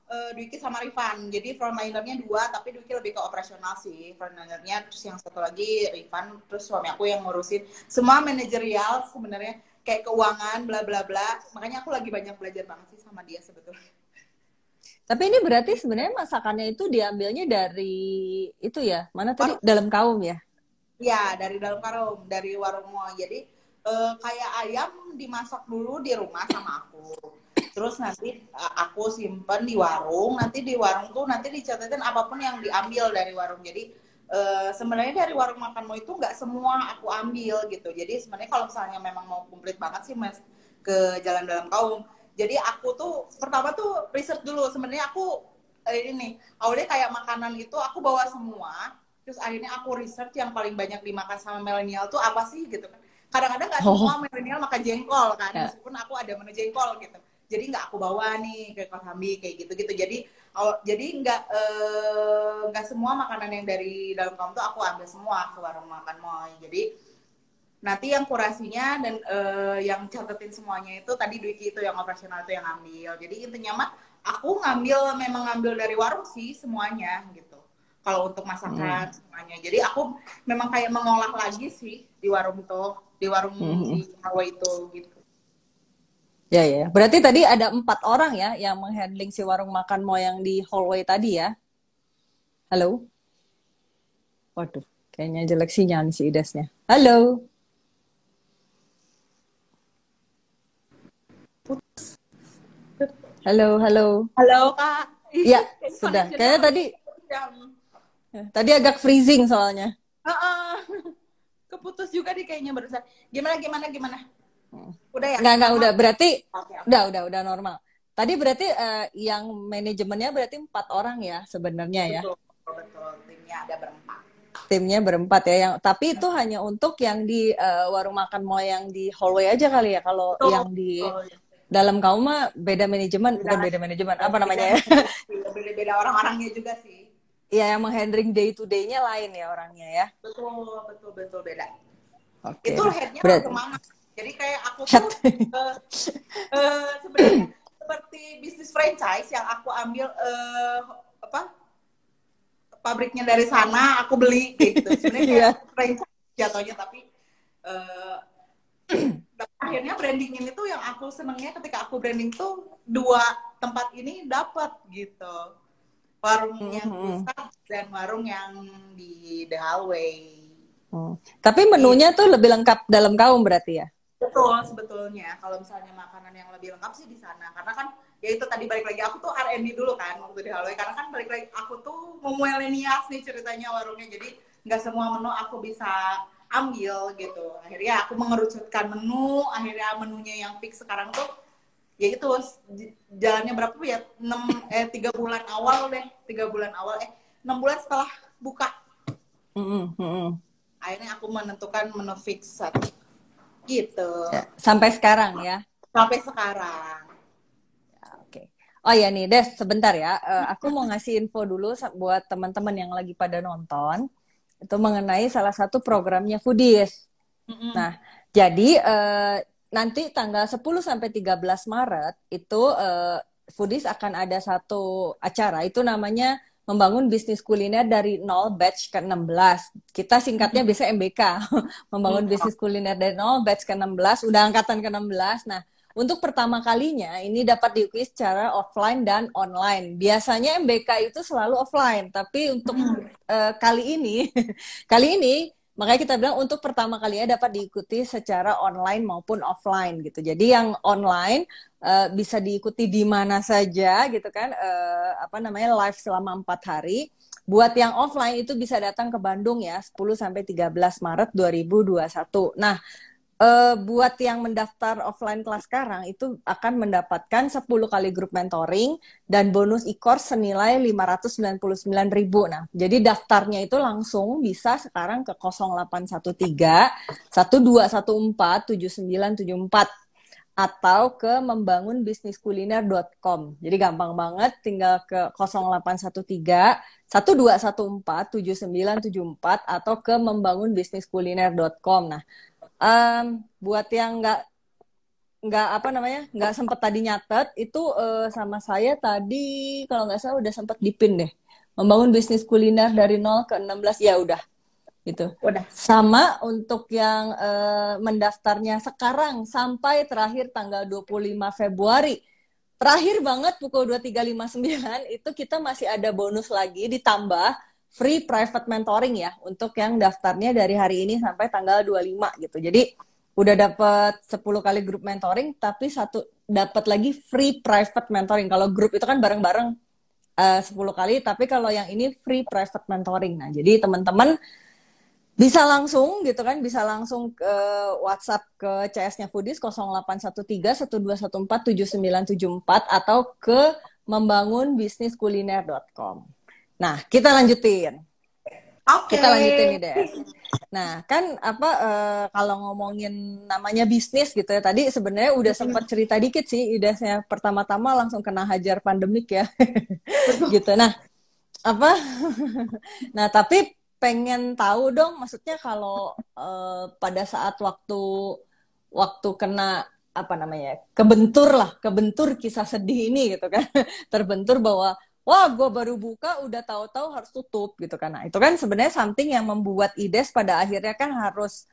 Dwiki sama Rifan. Jadi frontlinernya 2, tapi Dwiki lebih ke operasional sih. Frontlinernya, terus yang satu lagi Rifan, terus suami aku yang ngurusin semua manajerial sebenarnya, kayak keuangan, bla bla bla. Makanya aku lagi banyak belajar banget sih sama dia sebetulnya.
Tapi ini berarti sebenarnya masakannya itu diambilnya dari itu ya, mana tadi? Dalam Kaum ya?
Iya, dari dalam karung, dari warung Mo. Jadi kayak ayam dimasak dulu di rumah sama aku. Terus nanti aku simpen di warung. Nanti di warung tuh nanti dicatatin apapun yang diambil dari warung. Jadi sebenarnya dari warung makanmu itu nggak semua aku ambil gitu. Jadi sebenarnya kalau misalnya memang mau komplit banget sih mas ke Jalan Dalam Kaum. Jadi aku tuh pertama tuh riset dulu. Sebenarnya aku ini awalnya kayak makanan itu aku bawa semua. Terus akhirnya aku research yang paling banyak dimakan sama milenial tuh apa sih gitu kan. Kadang-kadang nggak semua milenial makan jengkol kan, meskipun aku ada menu jengkol gitu. Jadi nggak aku bawa nih ke Kosambi kayak gitu-gitu. Jadi nggak semua makanan yang dari dalam kaum tuh aku ambil semua ke warung makan Moy. Jadi nanti yang kurasinya dan yang catetin semuanya itu tadi Dwiki itu yang operasional itu yang ambil. Jadi intinya mah aku memang ngambil dari warung sih semuanya gitu. Kalau untuk masakan semuanya. Jadi aku memang kayak mengolah lagi sih di warung di Hawaii itu gitu.
Ya, ya. Berarti tadi ada 4 orang ya yang menghandling si warung makan Mo yang di hallway tadi ya? Halo? Waduh, kayaknya jelek sinyal si Idesnya. Halo? Halo, halo.
Halo Kak.
Iya, sudah. Kayaknya tadi agak freezing soalnya.
Keputus juga nih kayaknya barusan. Gimana? Udah ya?
Enggak, udah. Berarti udah normal. Tadi berarti yang manajemennya berarti 4 orang ya sebenarnya ya.
Betul. Timnya ada berempat.
Timnya berempat ya, tapi itu hanya untuk yang di warung makan Mo yang di hallway aja kali ya. Kalau yang di dalam Kaum mah beda manajemen, bukan beda manajemen, apa namanya ya?
Beda orang-orangnya juga sih.
Iya, yang menghandling day to day-nya lain ya orangnya ya.
Betul beda.
Oke.
Itu headnya langsung mana? Jadi kayak aku tuh sebenarnya seperti bisnis franchise yang aku ambil pabriknya dari sana, aku beli gitu. Sebenarnya kayak franchise jatuhnya, tapi akhirnya branding ini tuh yang aku senengnya ketika aku branding tuh 2 tempat ini dapat gitu. Warung yang besar dan warung yang di The Hallway.
Tapi menunya tuh lebih lengkap dalam Kaum berarti ya?
Betul, sebetulnya kalau misalnya makanan yang lebih lengkap sih di sana, karena kan ya itu tadi balik lagi aku tuh R&D dulu kan waktu di Hallway, karena kan balik lagi aku tuh milenials nih ceritanya warungnya, jadi nggak semua menu aku bisa ambil gitu. Akhirnya aku mengerucutkan menu, akhirnya menunya yang fix sekarang tuh ya itu jalannya berapa ya 3 bulan awal 6 bulan setelah buka. Akhirnya aku menentukan menu fix gitu.
Ya, sampai sekarang ya?
Sampai sekarang.
Ya, oke. Oh ya nih, Des, sebentar ya. Aku mau ngasih info dulu buat teman-teman yang lagi pada nonton. Itu mengenai salah satu programnya Foodies. Nah, jadi nanti tanggal 10 sampai 13 Maret itu Foodies akan ada satu acara. Itu namanya Membangun Bisnis Kuliner dari Nol Batch ke-16. Kita singkatnya biasa MBK. Membangun Bisnis Kuliner dari Nol Batch ke-16. Udah angkatan ke-16. Nah, untuk pertama kalinya ini dapat diikuti secara offline dan online. Biasanya MBK itu selalu offline, tapi untuk kali ini makanya kita bilang untuk pertama kalinya dapat diikuti secara online maupun offline gitu. Jadi yang online bisa diikuti di mana saja gitu kan, live selama 4 hari. Buat yang offline itu bisa datang ke Bandung ya, 10 sampai 13 Maret 2021. Nah, buat yang mendaftar offline kelas sekarang itu akan mendapatkan 10 kali grup mentoring dan bonus e-course senilai 599.000. Nah, jadi daftarnya itu langsung bisa sekarang ke 0813 1214 7974 atau ke membangunbisniskuliner.com. Jadi gampang banget, tinggal ke 0813 1214 7974 atau ke membangunbisniskuliner.com. Nah, buat yang nggak sempet tadi nyatet itu, sama saya tadi kalau nggak salah udah sempet dipin deh, membangun bisnis kuliner dari 0 ke 16 ya udah gitu.
Udah.
Sama untuk yang mendaftarnya sekarang sampai terakhir tanggal 25 Februari. Terakhir banget pukul 23.59 itu kita masih ada bonus lagi ditambah free private mentoring ya untuk yang daftarnya dari hari ini sampai tanggal 25 gitu. Jadi udah dapat 10 kali grup mentoring tapi dapat lagi free private mentoring. Kalau grup itu kan bareng-bareng 10 kali, tapi kalau yang ini free private mentoring. Nah, jadi teman-teman bisa langsung gitu kan, bisa langsung ke WhatsApp ke CS-nya Foodies 0813 1214 7974 atau ke membangunbisniskuliner.com. Nah, kita lanjutin.
Oke.
Kita lanjutin nih, Des. Nah, kan kalau ngomongin namanya bisnis gitu ya, tadi sebenarnya udah sempat cerita dikit sih, Desnya pertama-tama langsung kena hajar pandemik ya. Gitu. Nah, nah, tapi pengen tahu dong, maksudnya kalau pada saat waktu kena kebentur kisah sedih ini gitu kan, terbentur bahwa wah gue baru buka udah tahu-tahu harus tutup gitu kan. Nah, itu kan sebenarnya something yang membuat Ides pada akhirnya kan harus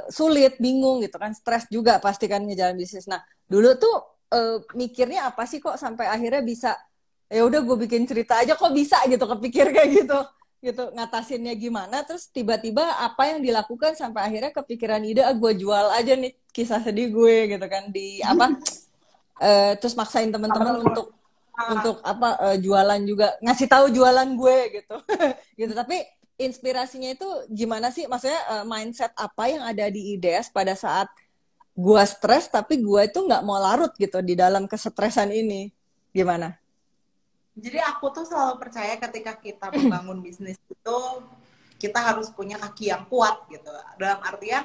sulit, bingung gitu kan, stres juga pasti kan ngejalan bisnis. Nah, dulu tuh mikirnya apa sih kok sampai akhirnya bisa ya udah gue bikin cerita aja kok bisa gitu, kepikir kayak gitu ngatasinnya gimana, terus tiba-tiba apa yang dilakukan sampai akhirnya kepikiran ide gue jual aja nih kisah sedih gue gitu kan terus maksain teman-teman untuk jualan juga, ngasih tahu jualan gue gitu. Gitu. Tapi inspirasinya itu gimana sih, maksudnya mindset apa yang ada di IDS pada saat gue stres tapi gue itu nggak mau larut gitu di dalam kesetresan ini, gimana?
Jadi aku tuh selalu percaya ketika kita membangun bisnis itu kita harus punya kaki yang kuat gitu. Dalam artian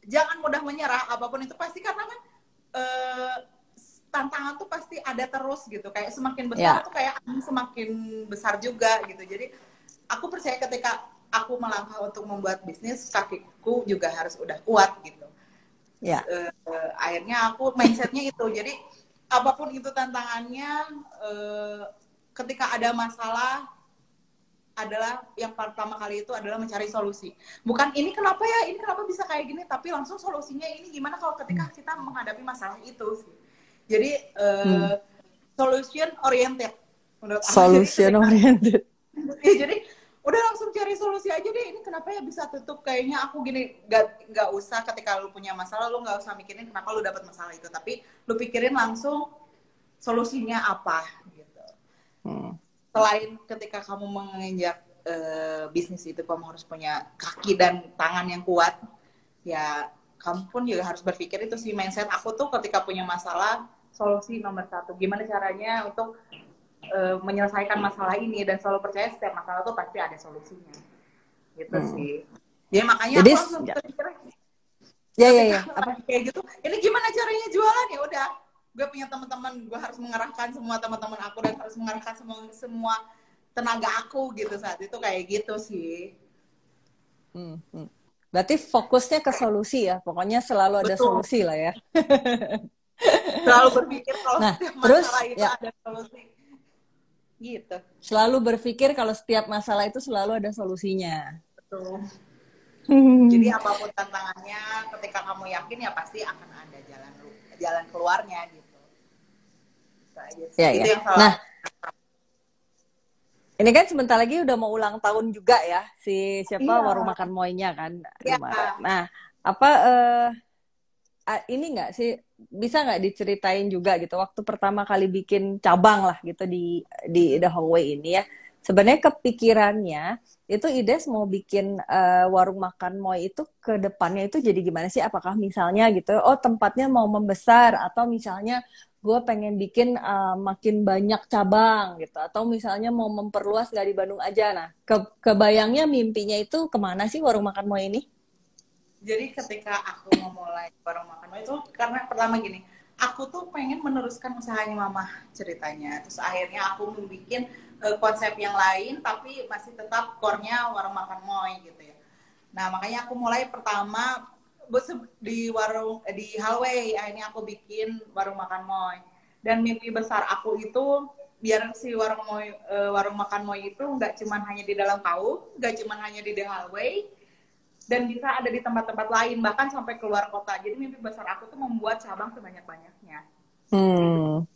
jangan mudah menyerah, apapun itu pasti, karena kan tantangan tuh pasti ada terus gitu. Kayak semakin besar tuh kayak semakin besar juga gitu. Jadi aku percaya ketika aku melangkah untuk membuat bisnis, kakiku juga harus udah kuat gitu. Akhirnya aku mindsetnya itu. Jadi apapun itu tantangannya, ketika ada masalah adalah yang pertama kali itu adalah mencari solusi. Bukan ini kenapa bisa kayak gini, tapi langsung solusinya ini gimana kalau ketika kita menghadapi masalah itu sih. Jadi solution oriented menurut aku.
Solution oriented.
Ya, jadi udah langsung cari solusi aja deh, ini kenapa ya bisa tutup, kayaknya aku gini. Gak usah ketika lu punya masalah lu gak usah mikirin kenapa lu dapat masalah itu, tapi lu pikirin langsung solusinya apa gitu. Selain ketika kamu menginjak bisnis itu kamu harus punya kaki dan tangan yang kuat, ya kamu pun juga harus berpikir itu sih. Mindset aku tuh ketika punya masalah, solusi nomor 1 gimana caranya untuk menyelesaikan masalah ini, dan selalu percaya setiap masalah tuh pasti ada solusinya gitu sih. Ya makanya aku langsung berpikir apa kayak gitu, ini gimana caranya jualan, ya udah gue punya teman-teman, gue harus mengerahkan semua teman-teman aku dan harus mengerahkan semua tenaga aku gitu saat itu, kayak gitu sih.
Berarti fokusnya ke solusi ya, pokoknya selalu ada solusi lah ya.
Selalu berpikir kalau setiap masalah itu ada solusi. Gitu.
Selalu berpikir kalau setiap masalah itu selalu ada solusinya.
Betul. Jadi apapun tantangannya, ketika kamu yakin ya pasti akan ada jalan keluarnya gitu. Itu aja sih. Itu yang salah.
Ini kan sebentar lagi udah mau ulang tahun juga ya, si siapa warung
Iya,
makan Moynya kan di
iya.
Maret. Nah, apa ini nggak sih bisa nggak diceritain juga gitu waktu pertama kali bikin cabang lah gitu di The Hallway ini ya. Sebenarnya kepikirannya itu Ides mau bikin warung makan Moy itu ke depannya itu jadi gimana sih? Apakah misalnya gitu, oh tempatnya mau membesar atau misalnya gue pengen bikin makin banyak cabang gitu atau misalnya mau memperluas nggak di Bandung aja. Nah, kebayangnya mimpinya itu kemana sih warung makan Moy ini?
Jadi ketika aku memulai warung makan itu karena pertama gini, aku tuh pengen meneruskan usahanya mama ceritanya. Terus akhirnya aku membuat konsep yang lain tapi masih tetap core-nya warung makan Moy gitu ya. Nah, makanya aku mulai pertama di warung di hallway, akhirnya aku bikin warung makan Moy. Dan mimpi besar aku itu biar si warung makan Moy itu nggak cuma hanya di dalam KAU, nggak cuma hanya di the hallway, dan bisa ada di tempat-tempat lain bahkan sampai keluar kota. Jadi mimpi besar aku tuh membuat cabang sebanyak-banyaknya gitu.
Hmm.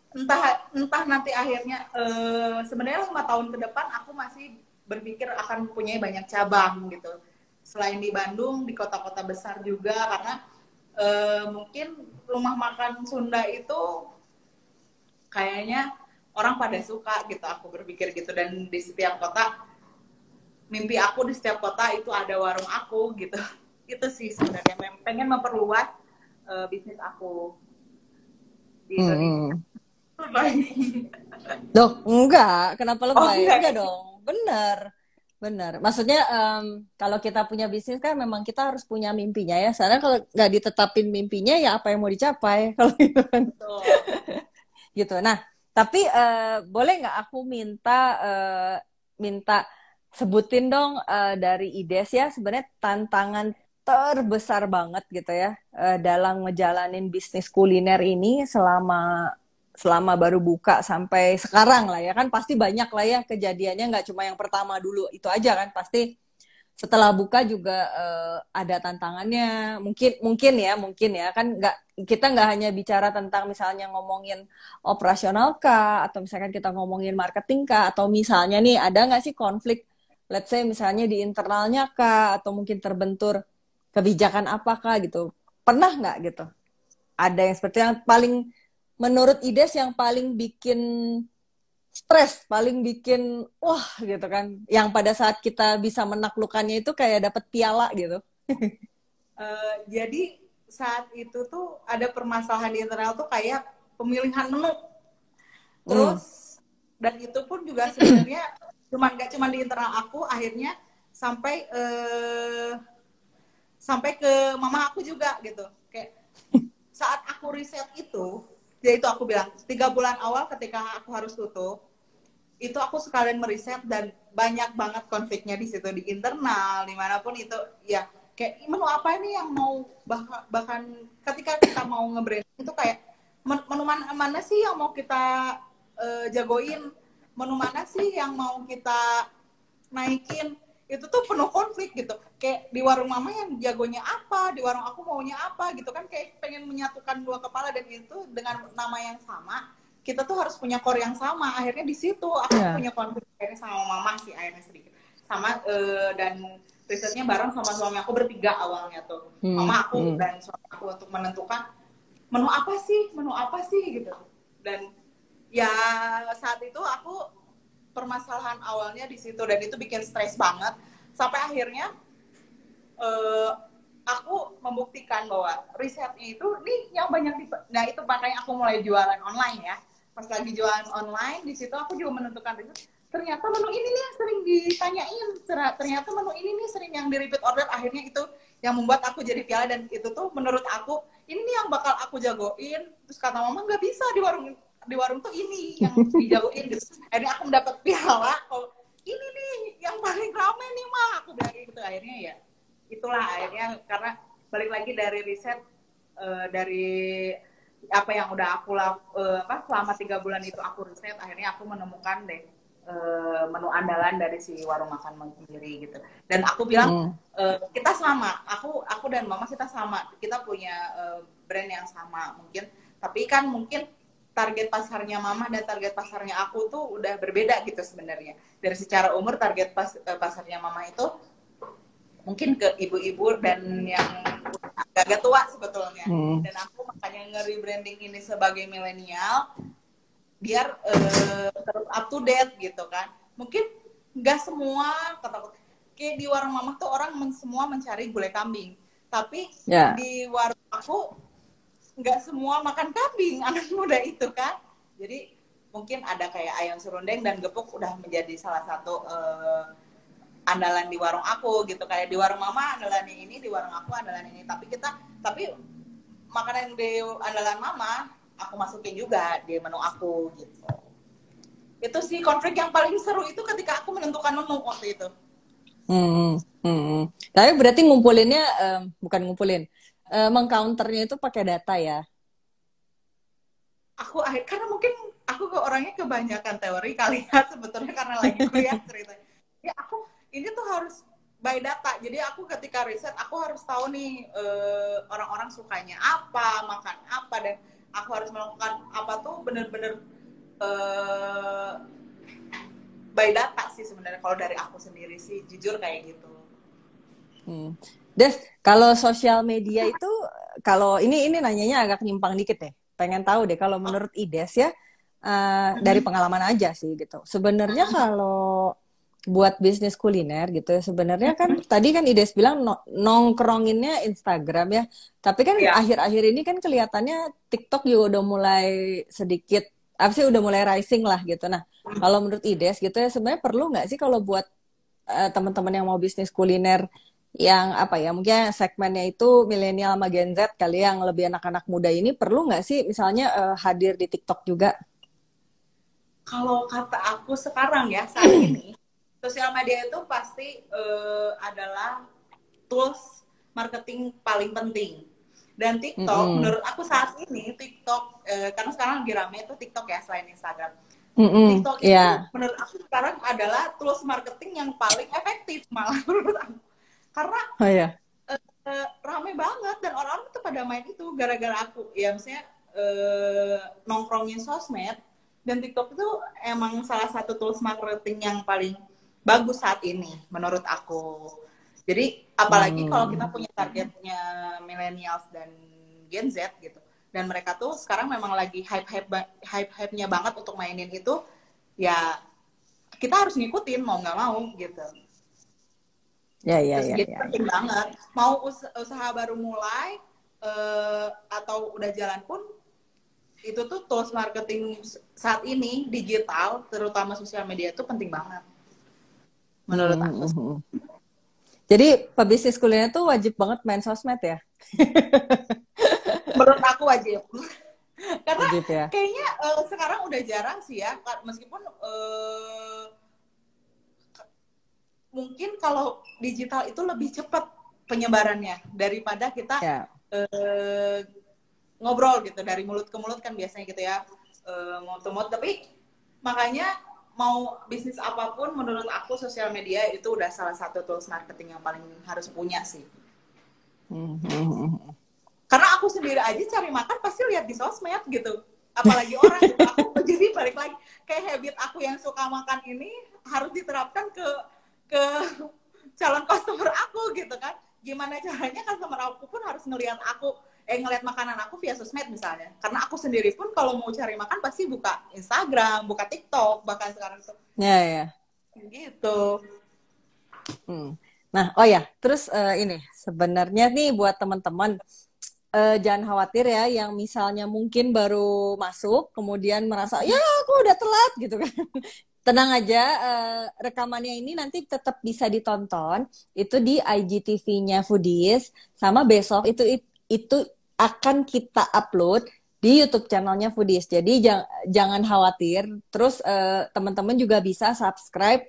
Entah nanti akhirnya sebenarnya 5 tahun ke depan aku masih berpikir akan punya banyak cabang gitu, selain di Bandung, di kota-kota besar juga, karena mungkin rumah makan Sunda itu kayaknya orang pada suka gitu, aku berpikir gitu. Dan di setiap kota, mimpi aku di setiap kota itu ada warung aku gitu. Itu sih sebenarnya pengen memperluas bisnis aku di Indonesia.
Hmm. Duh, enggak. Kenapa
Oh
lebay?
enggak.
Enggak dong. Bener. Bener. Maksudnya kalau kita punya bisnis kan memang kita harus punya mimpinya ya. Soalnya kalau nggak ditetapin mimpinya ya apa yang mau dicapai. Kalau gitu kan.
Betul.
Gitu. Nah, tapi boleh nggak aku minta sebutin dong dari IDES ya sebenarnya tantangan terbesar banget gitu ya dalam ngejalanin bisnis kuliner ini selama baru buka sampai sekarang lah ya kan pasti banyak lah ya kejadiannya nggak cuma yang pertama dulu itu aja kan pasti setelah buka juga ada tantangannya mungkin ya kan nggak kita nggak hanya bicara tentang misalnya ngomongin operasional kah atau misalkan kita ngomongin marketing kah atau misalnya nih ada nggak sih konflik let's say misalnya di internalnya kah atau mungkin terbentur kebijakan apakah gitu pernah nggak gitu ada yang seperti yang paling menurut Ides yang paling bikin stres, paling bikin wah gitu kan. Yang pada saat kita bisa menaklukkannya itu kayak dapet piala gitu.
Jadi saat itu tuh ada permasalahan di internal tuh kayak pemilihan menu.
Hmm.
Terus dan itu pun juga sebenarnya nggak cuma di internal aku, akhirnya sampai ke mama aku juga gitu. Kayak saat aku riset itu, yaitu aku bilang 3 bulan awal ketika aku harus tutup, itu aku sekalian meriset dan banyak banget konfliknya di situ, di internal dimanapun itu ya. Kayak menu apa ini yang mau bahkan ketika kita mau nge-branding itu kayak menu mana sih yang mau kita jagoin, menu mana sih yang mau kita naikin, itu tuh penuh konflik gitu. Kayak di warung mama yang jagonya apa, di warung aku maunya apa gitu kan, kayak pengen menyatukan dua kepala. Dan itu dengan nama yang sama, kita tuh harus punya core yang sama. Akhirnya di situ aku punya konflik akhirnya sama mama sih, akhirnya sedikit sama. Dan risetnya bareng sama suami aku bertiga awalnya tuh, mama aku dan suami aku, untuk menentukan menu apa sih gitu. Dan ya saat itu aku permasalahan awalnya di situ, dan itu bikin stres banget sampai akhirnya aku membuktikan bahwa risetnya itu nih yang banyak nah itu makanya aku mulai jualan online ya. Pas lagi jualan online di situ aku juga menentukan riset, ternyata menu ini nih yang sering ditanyain, ternyata menu ini nih sering yang di repeat order. Akhirnya itu yang membuat aku jadi piala, dan itu tuh menurut aku ini nih yang bakal aku jagoin. Terus kata mama nggak bisa di warung tuh ini yang dijagoin gitu. Akhirnya aku mendapat piala, oh ini nih yang paling rame nih mah, aku bilang gitu. Akhirnya ya itulah akhirnya, karena balik lagi dari riset dari apa yang udah aku selama 3 bulan itu aku riset, akhirnya aku menemukan deh menu andalan dari si warung makan sendiri gitu. Dan aku bilang kita sama, aku dan mama kita sama, kita punya brand yang sama mungkin, tapi kan mungkin target pasarnya mama dan target pasarnya aku tuh udah berbeda gitu sebenarnya. Dari secara umur target pasarnya mama itu mungkin ke ibu-ibu dan yang agak tua sebetulnya.
Hmm.
Dan aku makanya nge-rebranding ini sebagai milenial biar terus up to date gitu kan. Mungkin nggak semua kayak di warung mama tuh orang semua mencari gulai kambing. Tapi di warung aku nggak semua makan kambing anak muda itu kan. Jadi mungkin ada kayak ayam serundeng dan gepuk udah menjadi salah satu andalan di warung aku gitu. Kayak di warung mama andalannya ini, di warung aku andalan ini. Tapi makanan di andalan mama aku masukin juga di menu aku gitu. Itu sih konflik yang paling seru itu ketika aku menentukan menu waktu itu.
Tapi berarti ngumpulinnya bukan ngumpulin, mengcounternya itu pakai data ya?
Karena mungkin aku orangnya kebanyakan teori kali ya sebetulnya karena lagi kuliah ceritanya. Ya aku ini tuh harus by data. Jadi aku ketika riset aku harus tahu nih orang-orang sukanya apa, makan apa, dan aku harus melakukan apa tuh bener-bener by data sih sebenarnya kalau dari aku sendiri sih jujur kayak gitu.
Des, kalau sosial media itu kalau ini nanyanya agak nyimpang dikit deh. Pengen tahu deh kalau menurut Ides ya dari pengalaman aja sih gitu. Sebenarnya kalau buat bisnis kuliner gitu ya sebenarnya kan tadi kan Ides bilang nongkronginnya Instagram ya. Tapi kan akhir-akhir ini kan kelihatannya TikTok juga udah mulai sedikit apa sih udah mulai rising lah gitu. Nah, kalau menurut Ides gitu ya sebenarnya perlu nggak sih kalau buat teman-teman yang mau bisnis kuliner yang apa ya mungkin segmennya itu milenial sama Gen Z kali yang lebih anak-anak muda ini perlu nggak sih misalnya hadir di TikTok juga?
Kalau kata aku sekarang ya saat ini sosial media itu pasti adalah tools marketing paling penting. Dan TikTok menurut aku saat ini TikTok karena sekarang lagi rame itu TikTok ya selain Instagram. TikTok itu menurut aku sekarang adalah tools marketing yang paling efektif malah menurut aku. Karena rame banget dan orang-orang tuh pada main itu gara-gara aku ya misalnya nongkrongin sosmed dan TikTok itu emang salah satu tools marketing yang paling bagus saat ini menurut aku. Jadi apalagi kalau kita punya targetnya millennials dan Gen Z gitu dan mereka tuh sekarang memang lagi hype-nya banget untuk mainin itu ya kita harus ngikutin mau nggak mau gitu. Jadi penting banget. Mau usaha baru mulai atau udah jalan pun itu tuh tools marketing saat ini digital terutama sosial media itu penting banget menurut aku.
Jadi pebisnis kuliner tuh wajib banget main sosmed ya?
Menurut aku wajib. Karena
wajib, ya?
Kayaknya sekarang udah jarang sih ya meskipun mungkin kalau digital itu lebih cepat penyebarannya daripada kita ngobrol gitu dari mulut ke mulut kan biasanya gitu ya mulut ke mulut. Tapi makanya mau bisnis apapun menurut aku sosial media itu udah salah satu tools marketing yang paling harus punya sih. Karena aku sendiri aja cari makan pasti lihat di sosmed gitu. Apalagi orang gitu. Aku jadi balik lagi kayak habit aku yang suka makan ini harus diterapkan ke calon customer aku gitu kan. Gimana caranya customer aku pun harus ngelihat makanan aku via sosmed misalnya. Karena aku sendiri pun kalau mau cari makan pasti buka Instagram, buka TikTok bahkan sekarang tuh. Gitu.
Nah, terus ini sebenarnya nih buat teman-teman jangan khawatir ya yang misalnya mungkin baru masuk kemudian merasa ya aku udah telat gitu kan. Tenang aja, rekamannya ini nanti tetap bisa ditonton itu di IGTV-nya Foodies sama besok itu akan kita upload di YouTube channelnya Foodies. Jadi jangan khawatir. Terus teman-teman juga bisa subscribe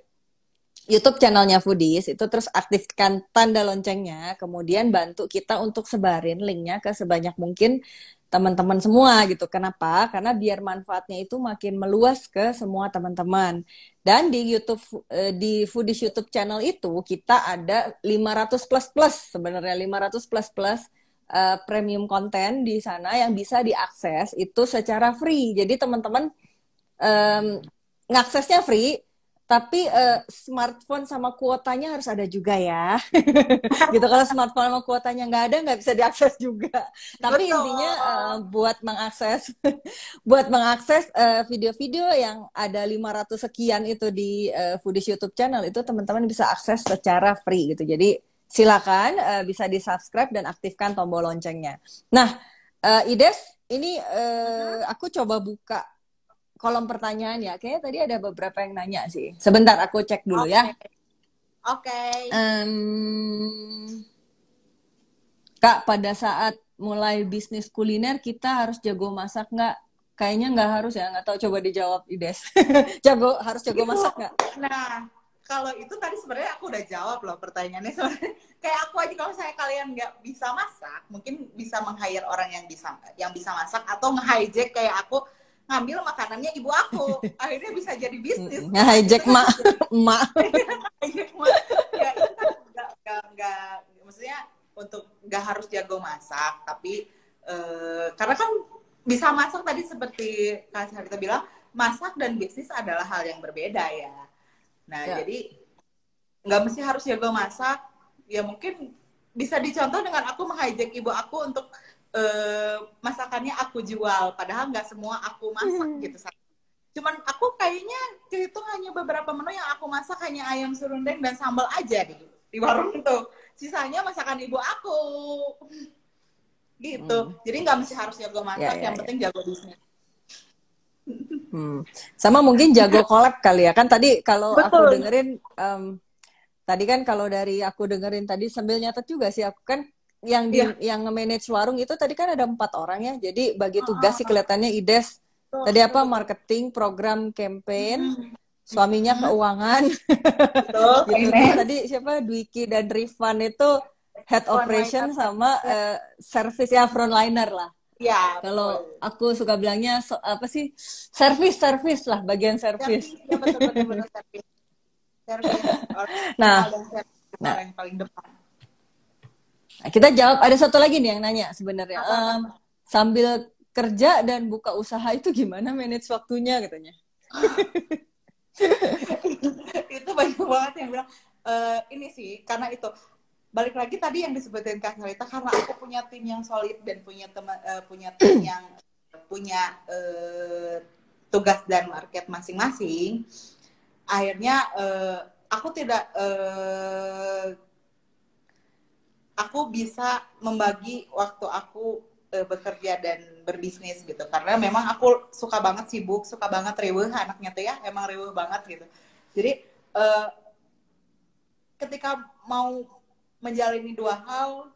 YouTube channelnya Foodies itu terus aktifkan tanda loncengnya, kemudian bantu kita untuk sebarin linknya ke sebanyak mungkin teman-teman semua gitu. Kenapa? Karena biar manfaatnya itu makin meluas ke semua teman-teman. Dan di YouTube di Foodies YouTube channel itu kita ada 500 plus sebenarnya 500 plus premium konten di sana yang bisa diakses itu secara free. Jadi teman-teman ngaksesnya free, tapi smartphone sama kuotanya harus ada juga ya. Gitu, kalau smartphone sama kuotanya nggak ada, nggak bisa diakses juga. Tapi
Betul.
intinya buat mengakses buat mengakses video-video yang ada 500 sekian itu di Foodies YouTube channel itu teman-teman bisa akses secara free gitu. Jadi silakan bisa di-subscribe dan aktifkan tombol loncengnya. Nah, Ides, ini aku coba buka kolom pertanyaan ya. Kayaknya tadi ada beberapa yang nanya sih. Sebentar, aku cek dulu ya.
Oke.
Kak, pada saat mulai bisnis kuliner kita harus jago masak nggak? Kayaknya nggak harus ya. Nggak tahu, coba dijawab Ides. Harus jago masak nggak?
Nah, kalau itu tadi sebenarnya aku udah jawab loh pertanyaannya. Sebenarnya kayak aku aja, kalau saya kalian nggak bisa masak, mungkin bisa meng-hire orang yang bisa masak, atau nge-hijack kayak aku ngambil makanannya ibu aku, akhirnya bisa jadi bisnis.
Nge-hijack mak, emak.
Ya itu kan nggak, maksudnya untuk nggak harus jago masak, tapi karena kan bisa masak tadi seperti Kak Sarita bilang, masak dan bisnis adalah hal yang berbeda ya. Nah, jadi nggak mesti harus jago masak. Ya mungkin bisa dicontoh dengan aku meng-hijack ibu aku untuk masakannya aku jual. Padahal nggak semua aku masak gitu. Cuman aku kayaknya itu hanya beberapa menu yang aku masak, hanya ayam serundeng dan sambal aja di warung tuh. Sisanya masakan ibu aku. Gitu. Jadi nggak mesti harus jago masak, yang penting jago bisnis.
Sama mungkin jago collab kali ya. Kan tadi kalau aku dengerin tadi kan kalau dari aku dengerin tadi sambil nyatet juga sih aku kan yang yang nge-manage warung itu tadi kan ada 4 orang ya. Jadi bagi tugas sih kelihatannya Ides tadi apa, marketing, program, campaign, suaminya keuangan. Gitu. Terus tadi siapa, Dwiki dan Rifan itu head operation sama service ya, frontliner lah.
Ya,
kalau aku suka bilangnya apa sih, service lah, bagian service.
Ya, betul service.
Nah,
yang paling depan.
Kita jawab, ada satu lagi nih yang nanya sebenarnya. Sambil kerja dan buka usaha itu gimana manage waktunya katanya?
Itu banyak banget yang bilang ini sih, karena itu balik lagi tadi yang disebutin Kak Sarita, karena aku punya tim yang solid dan punya tim yang punya tugas dan market masing-masing. Akhirnya aku tidak aku bisa membagi waktu aku bekerja dan berbisnis gitu, karena memang aku suka banget sibuk, suka banget reweh anaknya tuh ya, emang reweh banget gitu. Jadi ketika mau menjalani dua hal,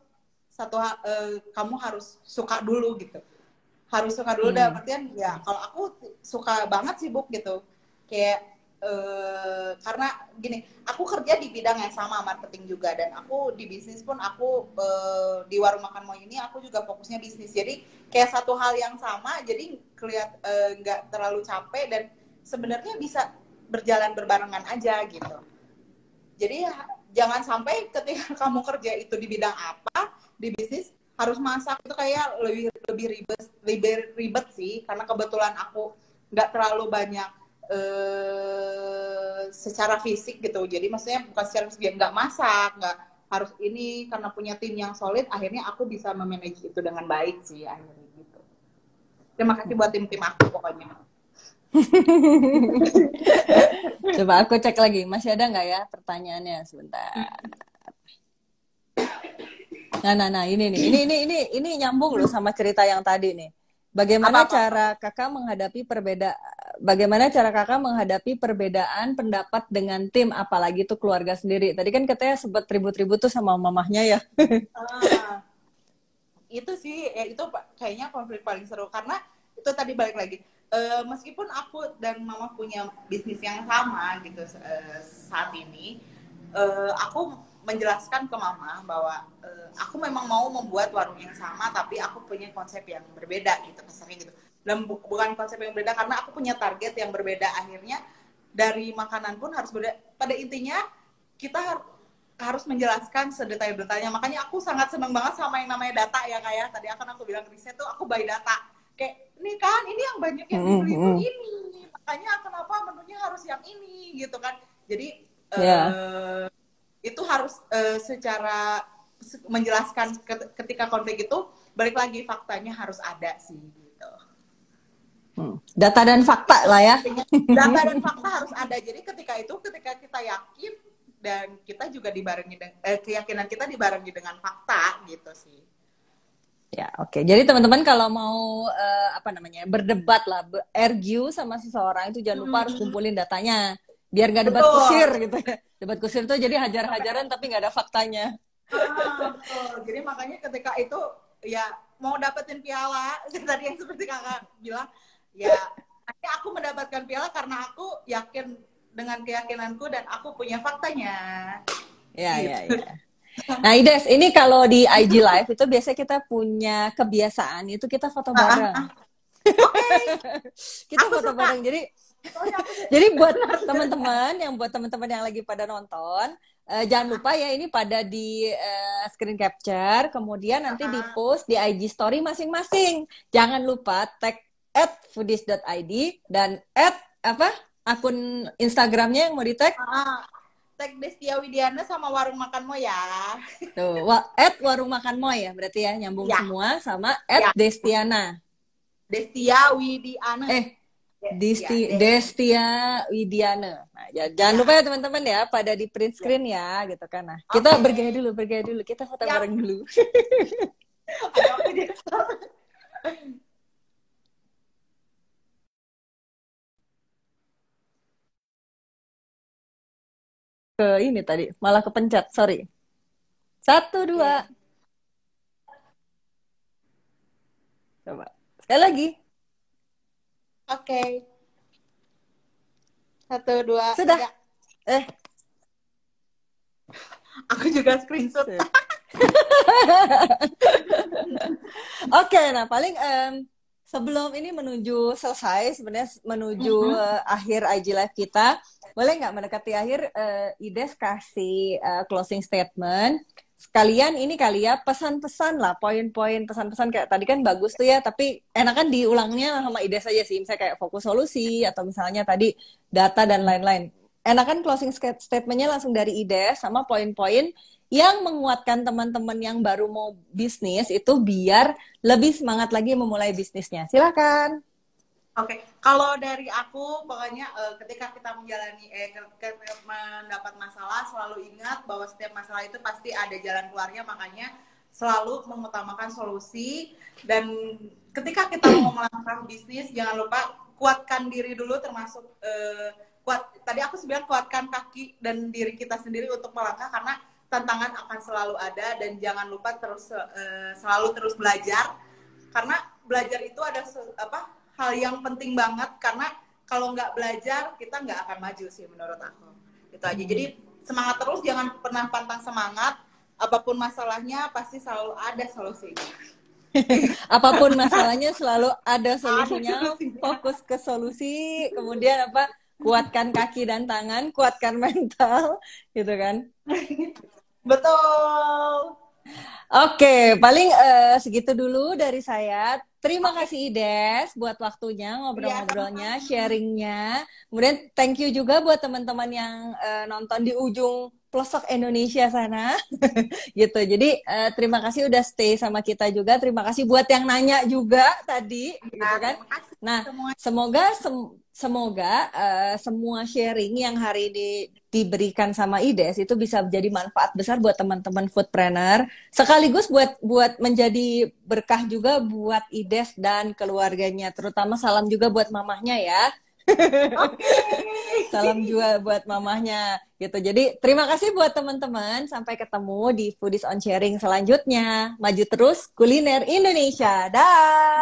satu hal, kamu harus suka dulu gitu, harus suka dulu. Dalam artian ya, kalau aku suka banget sibuk gitu, kayak karena gini, aku kerja di bidang yang sama, marketing juga, dan aku di bisnis pun aku di warung makan Moy ini aku juga fokusnya bisnis, jadi kayak satu hal yang sama, jadi nggak terlalu capek dan sebenarnya bisa berjalan berbarengan aja gitu. Jadi jangan sampai ketika kamu kerja itu di bidang apa, di bisnis harus masak, itu kayak lebih ribet sih, karena kebetulan aku nggak terlalu banyak secara fisik gitu. Jadi maksudnya bukan secara fisik, nggak masak, nggak harus ini, karena punya tim yang solid, akhirnya aku bisa memanage itu dengan baik sih akhirnya gitu. Terima kasih buat tim-tim aku pokoknya.
Coba aku cek lagi, masih ada nggak ya pertanyaannya, sebentar. Nah, ini nyambung loh sama cerita yang tadi nih. Bagaimana cara kakak menghadapi perbedaan pendapat dengan tim, apalagi tuh keluarga sendiri. Tadi kan katanya sempat ribut-ribut tuh sama mamahnya ya.
Itu sih, itu kayaknya konflik paling seru, karena itu tadi balik lagi. Meskipun aku dan mama punya bisnis yang sama gitu saat ini, aku menjelaskan ke mama bahwa aku memang mau membuat warung yang sama, tapi aku punya konsep yang berbeda gitu, kasarnya gitu. Dan bukan konsep yang berbeda karena aku punya target yang berbeda. Akhirnya dari makanan pun harus berbeda. Pada intinya kita harus menjelaskan sedetail-detailnya. Makanya aku sangat senang banget sama yang namanya data ya kayak tadi akan aku bilang riset tuh aku buy data. Kayak ini kan ini yang banyak yang dibeli tuh ini. Makanya kenapa menunya harus yang ini gitu kan. Jadi itu harus secara menjelaskan ketika konflik itu balik lagi faktanya harus ada sih gitu.
Data dan fakta lah ya.
Data dan fakta harus ada. Jadi ketika kita yakin dan kita juga dibarengi dengan keyakinan kita dibarengi dengan fakta gitu sih.
Ya, oke. Jadi teman-teman kalau mau berdebat lah, argue sama seseorang itu jangan lupa harus kumpulin datanya. Biar nggak debat kusir gitu ya. Debat kusir tuh jadi hajar-hajaran tapi nggak ada faktanya.
Betul. Jadi makanya ketika itu ya mau dapetin piala tadi yang seperti kakak bilang ya aku mendapatkan piala karena aku yakin dengan keyakinanku dan aku punya faktanya.
Ya, gitu. Ya. Nah, Ides, ini kalau di IG Live itu biasanya kita punya kebiasaan itu kita foto bareng. Kita aku foto suka. Bareng. Jadi buat teman-teman yang lagi pada nonton, jangan lupa ya ini pada di screen capture, kemudian nanti di post di IG story masing-masing. Jangan lupa tag @foodies.id dan akun Instagramnya yang mau di-tag?
Tag Destia Widiana sama Warung Makan Moy ya.
Tuh, @warung makan Moy ya, berarti ya nyambung semua sama @Destiana.
Destia Widiana.
Destia Widiana. Nah, jangan lupa ya teman-teman ya, pada di print screen ya, gitu kan. Nah, kita bergaya dulu, kita foto bareng dulu. Ke ini tadi, malah kepencet, sorry. 1, 2. Coba, sekali lagi.
Oke. 1, 2.
Sudah.
Aku juga screenshot.
Oke, nah paling sebelum ini menuju selesai, sebenarnya menuju akhir IG Live kita, boleh nggak mendekati akhir, Ides kasih closing statement. Sekalian ini kali ya, pesan-pesan lah, poin-poin pesan-pesan kayak tadi kan bagus tuh ya, tapi enakan diulangnya sama Ides aja sih, misalnya kayak fokus solusi, atau misalnya tadi data dan lain-lain. Enakan closing statement-nya langsung dari Ides, sama poin-poin yang menguatkan teman-teman yang baru mau bisnis itu biar lebih semangat lagi memulai bisnisnya. Silakan.
Oke, kalau dari aku pokoknya ketika kita menjalani mendapat masalah selalu ingat bahwa setiap masalah itu pasti ada jalan keluarnya, makanya selalu mengutamakan solusi dan ketika kita mau melangkah bisnis jangan lupa kuatkan diri dulu termasuk tadi aku bilang kuatkan kaki dan diri kita sendiri untuk melangkah karena tantangan akan selalu ada dan jangan lupa selalu terus belajar karena belajar itu ada hal yang penting banget karena kalau nggak belajar kita nggak akan maju sih menurut aku itu aja. Jadi semangat terus, jangan pernah pantang semangat, apapun masalahnya pasti selalu ada solusinya.
Apapun masalahnya selalu ada solusinya. Fokus ke solusi, kemudian kuatkan kaki dan tangan, kuatkan mental gitu kan.
Betul.
Oke, paling segitu dulu dari saya. Terima kasih Ides buat waktunya, ngobrol-ngobrolnya, sharingnya. Kemudian thank you juga buat teman-teman yang nonton di ujung pelosok Indonesia sana. Gitu. Jadi terima kasih udah stay sama kita juga. Terima kasih buat yang nanya juga tadi, gitu kan. Nah, semoga semua sharing yang hari ini diberikan sama Ides itu bisa menjadi manfaat besar buat teman-teman foodpreneur, sekaligus buat menjadi berkah juga buat Ides dan keluarganya. Terutama salam juga buat mamahnya ya. Salam juga buat mamahnya gitu. Jadi terima kasih buat teman-teman. Sampai ketemu di Foodies on Sharing selanjutnya. Maju terus kuliner Indonesia. Dah.